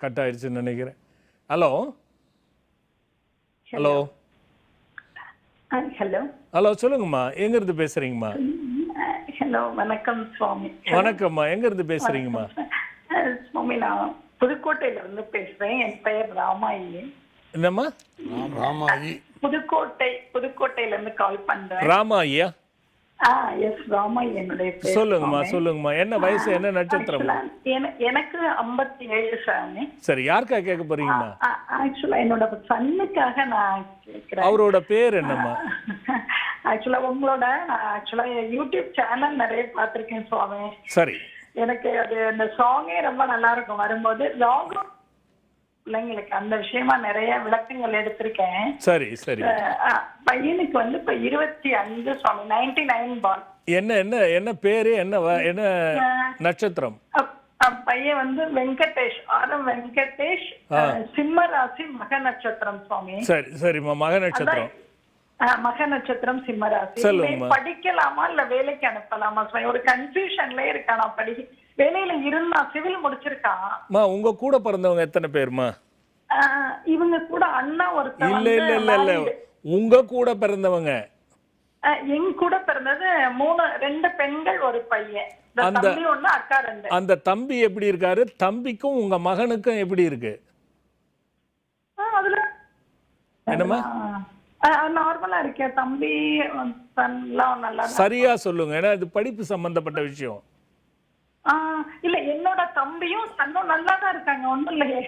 கட் ஆயிடுச்சுன்னு நினைக்கிறேன். ஹலோ ஹலோ ஹலோ ஹலோ, சொல்லுங்கம்மா. எங்க இருந்து பேசுறீங்கம்மா? ஹலோ, வணக்கம் சுவாமி. வணக்கம்மா. எங்க இருந்து பேசுறீங்கம்மா? சுவாமி, நான் புதுக்கோட்டையில இருந்து பேசுறேன். என் பெயர் ராமாயி. என்னம்மா? ராமாயி. புதுக்கோட்டையில இருந்து கால் பண்றேன். ராமாயியா? எஸ், ராமாயி என்னுடைய பேர். சொல்லுங்கம்மா. என்ன வயசு, என்ன நட்சத்திரம்? எனக்கு 57 சாமி. சரி, யாருக்கா கேட்க போறீங்கம்மா? ஆக்சுவலா என்னோட சன்னுக்காக நான் கேக்குறேன். அவரோட பேர் என்னம்மா? ஆக்சுவலா உங்களோட யூடியூப் சேனல் நிறைய பார்த்திருக்கேன் சுவாமி. சரி. எனக்கு அது அந்த சாங்கே ரொம்ப நல்லா இருக்கும். வரும்போது ராகம் பிள்ளைங்களுக்கு அந்த விஷயமா நிறைய விளக்கங்கள் எடுத்திருக்கேன். சரி சரி. பையனுக்கு இப்ப 25 சுவாமி, 99 பால். என்ன பேரு, என்ன நட்சத்திரம்? பையன் வெங்கடேஷ், வெங்கடேஷ், சிம்ம ராசி, மக நட்சத்திரம் சுவாமி. சரி சரிம்மா. மக நட்சத்திரம். மக நட்சத்திரம், சிம்ம ராசி. படிக்கலாமா இல்ல வேலைக்கு அனுப்பலாமா சுவாமி? ஒரு கன்ஃபியூஷன்ல இருக்கான். வேலையில இருந்தா சிவில் முடிச்சிருக்கான். உங்க கூட பிறந்தவங்க எத்தனை பேருமா? இவங்க கூட அண்ணா ஒருத்தர். இல்ல உங்க கூட பிறந்தவங்க. எங்க கூட பிறந்தது 2 பெண்கள், ஒரு பையன். தம்பி 1, அக்கா 2. அந்த தம்பி எப்படி இருக்காரு? தம்பிக்கும் உங்க மகனுக்கும் எப்படி இருக்கு? அதுல என்னம்மா? நார்மலா இருக்கேன். தம்பி எல்லாம் நல்லா. சரியா சொல்லுங்க, ஏன்னா இது படிப்பு சம்பந்தப்பட்ட விஷயம். இல்ல, என்னோட தம்பியும் சன்னும் நல்லா தான் இருக்காங்க, ஒண்ணும் இல்லையே.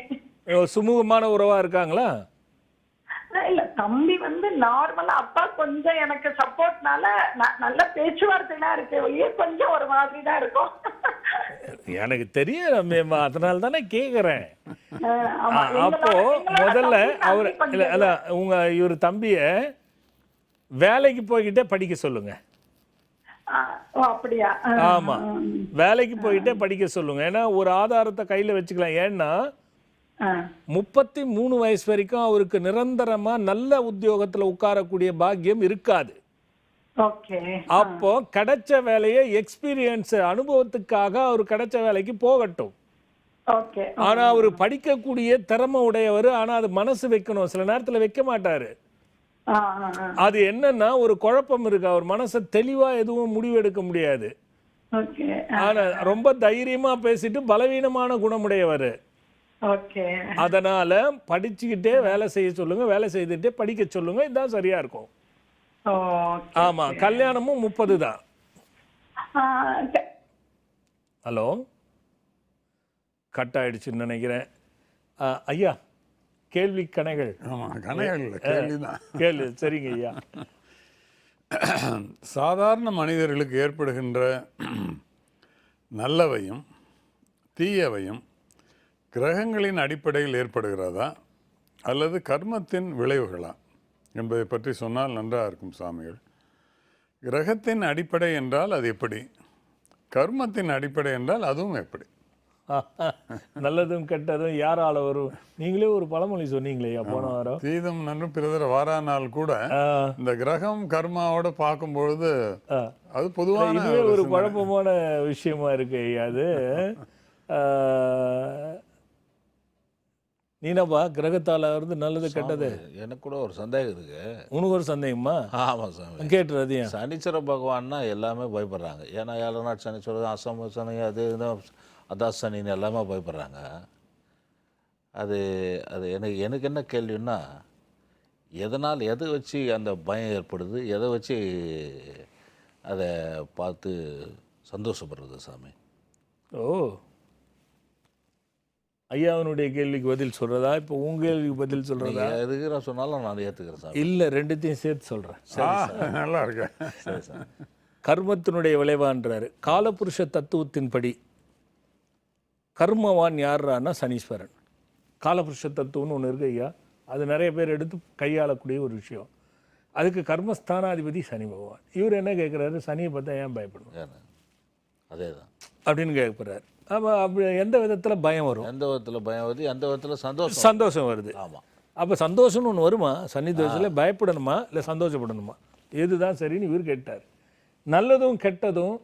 சுமூகமான உறவா இருக்காங்களா? இல்ல, தம்பி நார்மலா, அப்பா கொஞ்சம் எனக்கு சப்போர்ட்னால நல்ல பேச்சுவார்த்தைலாம் இருக்கு, வெளியே கொஞ்சம் ஒரு மாதிரி தான் இருக்கும். எனக்கு தெரியும் ரம்யம்மா, அதனால தானே கேக்குறேன். அப்போ முதல்ல அவர் இல்ல உங்க இவர் தம்பிய வேலைக்கு போய்கிட்டே படிக்க சொல்லுங்க. அப்படியா? ஆமா, வேலைக்கு போய்கிட்டே படிக்க சொல்லுங்க. ஏன்னா ஒரு ஆதாரத்தை கையில வச்சுக்கலாம். ஏன்னா 33 வயசு வரைக்கும் அவருக்கு நிரந்தரமா நல்ல உத்தியோகத்துல உட்காரக்கூடிய பாக்கியம் இருக்காது. அப்போ கிடைச்ச வேலையை எக்ஸ்பீரியன்ஸ் அனுபவத்துக்காக அவர் கிடைச்ச வேலைக்கு போகட்டும். ஆனா அவரு படிக்கக்கூடிய திறமை உடையவர். ஆனா அது மனசு வைக்கணும், சில நேரத்துல வைக்க மாட்டாரு. அது என்னன்னா ஒரு குழப்பம் இருக்கு, அவர் மனசை தெளிவா எதுவும் முடிவு எடுக்க முடியாது. ஆனா ரொம்ப தைரியமா பேசிட்டு பலவீனமான குணமுடையவர். அதனால படிச்சுக்கிட்டே வேலை செய்ய சொல்லுங்க, வேலை செய்துட்டே படிக்க சொல்லுங்க, இதுதான் சரியா இருக்கும். ஆமா, கல்யாணமும் 30 தான். ஹலோ, கட் ஆயிடுச்சுன்னு நினைக்கிறேன். ஐயா, கேள்வி கணைகள். கேள்வி சரிங்க ஐயா. சாதாரண மனிதர்களுக்கு ஏற்படுகின்ற நல்லவையும் தீயவையும் கிரகங்களின் அடிப்படையில் ஏற்படுகிறதா அல்லது கர்மத்தின் விளைவுகளா என்பதை பற்றி சொன்னால் நன்றாக இருக்கும் சாமிகள். கிரகத்தின் அடிப்படை என்றால் அது எப்படி, கர்மத்தின் அடிப்படை என்றால் அதுவும் எப்படி? நல்லதும் கெட்டதும் யாரால வரும்? நீங்களே ஒரு பழமொழி சொன்னீங்களே போன வாரம், தீதும் நன்றும் பிறதர வாரானால் கூட இந்த கிரகம் கர்மாவோட பார்க்கும்பொழுது அது பொதுவான ஒரு குழப்பமான விஷயமா இருக்கு ஐயா. அது நீனப்பா கிரகத்தால இருந்து நல்லது கெட்டது? எனக்கு கூட ஒரு சந்தேகம் இருக்கு. உனக்கு ஒரு சந்தேகமா? ஆமாம் சாமி, கேட்டுறது. சனீஸ்வர பகவான்னா எல்லாமே பயப்படுறாங்க. ஏன்னா 7 நாள் சனீஸ்வரர், அசம சனி, அது அதான் சனின்னு எல்லாமே பயப்படுறாங்க. அது அது எனக்கு என்ன கேள்வின்னா, எதனால் எதை வச்சு அந்த பயம் ஏற்படுது, எதை வச்சு அதை பார்த்து சந்தோஷப்படுறது சாமி? ஐயாவனுடைய கேள்விக்கு பதில் சொல்றதா, இப்போ உங்க கேள்விக்கு பதில் சொல்றதா? எதுக்கு நான் சொன்னாலும் நான் ஏற்றுக்கிறேன் சார். இல்லை, ரெண்டுத்தையும் சேர்த்து சொல்றேன். நல்லா இருக்கு. சரி சார். கர்மத்தினுடைய விளைவான்றாரு. காலபுருஷ தத்துவத்தின்படி கர்மவான் யாருன்னா சனீஸ்வரன். காலபுருஷ தத்துவம்னு ஒன்று இருக்கு ஐயா, அது நிறைய பேர் எடுத்து கையாளக்கூடிய ஒரு விஷயம். அதுக்கு கர்மஸ்தானாதிபதி சனி பகவான். இவர் என்ன கேட்குறாரு, சனியை பார்த்தா ஏன் பயப்படணும் அதே தான் அப்படின்னு கேட்குறாரு. அப்போ அப்படி எந்த விதத்தில் பயம் வரும்? எந்த விதத்தில் பயம் வருது, எந்த விதத்தில் சந்தோஷம் வருது. ஆமாம். அப்போ சந்தோஷம்னு ஒன்று வருமா? சனி தோஷத்தில் பயப்படணுமா இல்லை சந்தோஷப்படணுமா? எதுதான் சரின்னு இவர் கேட்டார். நல்லதும் கெட்டதும்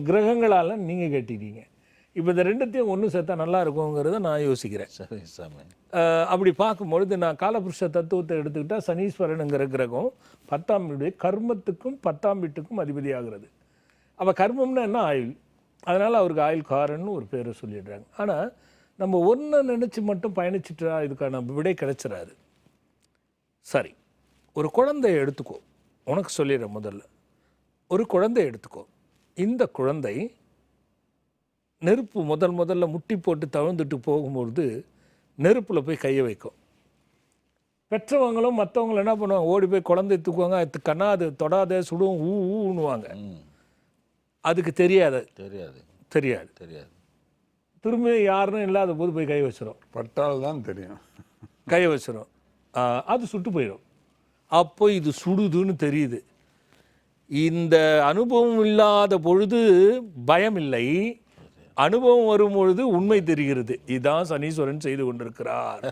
கிரகங்களால் நீங்கள் கேட்டிருக்கீங்க. இப்போ இந்த ரெண்டுத்தையும் ஒன்று சேர்த்தா நல்லா இருக்குங்கிறத நான் யோசிக்கிறேன். சரி சாமி. அப்படி பார்க்கும்பொழுது நான் காலபுருஷ தத்துவத்தை எடுத்துக்கிட்டால் சனீஸ்வரனுங்கிற கிரகம் 10ஆம் வீடு கர்மத்துக்கும் 10ஆம் வீட்டுக்கும் அதிபதி ஆகிறது. அப்போ கர்மம்னா என்ன? ஆயுள். அதனால் அவருக்கு ஆயுள்காரன்னு ஒரு பேரை சொல்லிடுறாங்க. ஆனால் நம்ம ஒன்றை நினச்சி மட்டும் பயணிச்சுட்டா இதுக்கான விடை கிடைச்சிடாது. சரி, ஒரு குழந்தைய எடுத்துக்கோ. உனக்கு சொல்லிடுறேன். முதல்ல ஒரு குழந்தைய எடுத்துக்கோ. இந்த குழந்தை நெருப்பு முதல்ல முட்டி போட்டு தவழ்ந்துட்டு போகும்பொழுது நெருப்பில் போய் கையை வைக்கும். பெற்றவங்களும் மற்றவங்களும் என்ன பண்ணுவாங்க, ஓடி போய் குழந்தைய தூக்குவாங்க. அது கண்ணா அது தொடாத சுடும் ஊன்னுவாங்க. அதுக்கு தெரியாது. திரும்பி யாருன்னு இல்லாத போது போய் கை வச்சிடும். பட்டால் தான் தெரியும். கை வச்சிடும், அது சுட்டு போயிடும். அப்போ இது சுடுதுன்னு தெரியுது. இந்த அனுபவம் இல்லாத பொழுது பயம் இல்லை, அனுபவம் வரும் பொழுது உண்மை தெரிகிறது. இதுதான் சனீஸ்வரன் செய்து கொண்டிருக்கிறார்.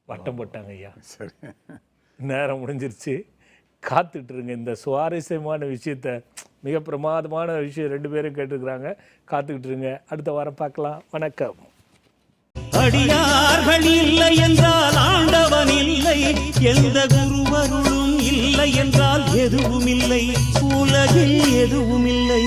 வட்டம் போட்டாங்க ஐயா. சரி, நேரம் முடிஞ்சிருச்சு. காத்துட்டு இருங்க. இந்த சுவாரஸ்யமான விஷயத்த, மிக பிரமாதமான விஷயம் 2 பேரும் கேட்டுருக்குறாங்க. காத்துக்கிட்டு இருங்க. அடுத்த வாரம் பார்க்கலாம். வணக்கம். அடியார்கள் இல்லை என்றால் ஆண்டவன் இல்லை, எந்த குருவருளும் இல்லை என்றால் எதுவும் இல்லை, உலகில் எதுவும் இல்லை.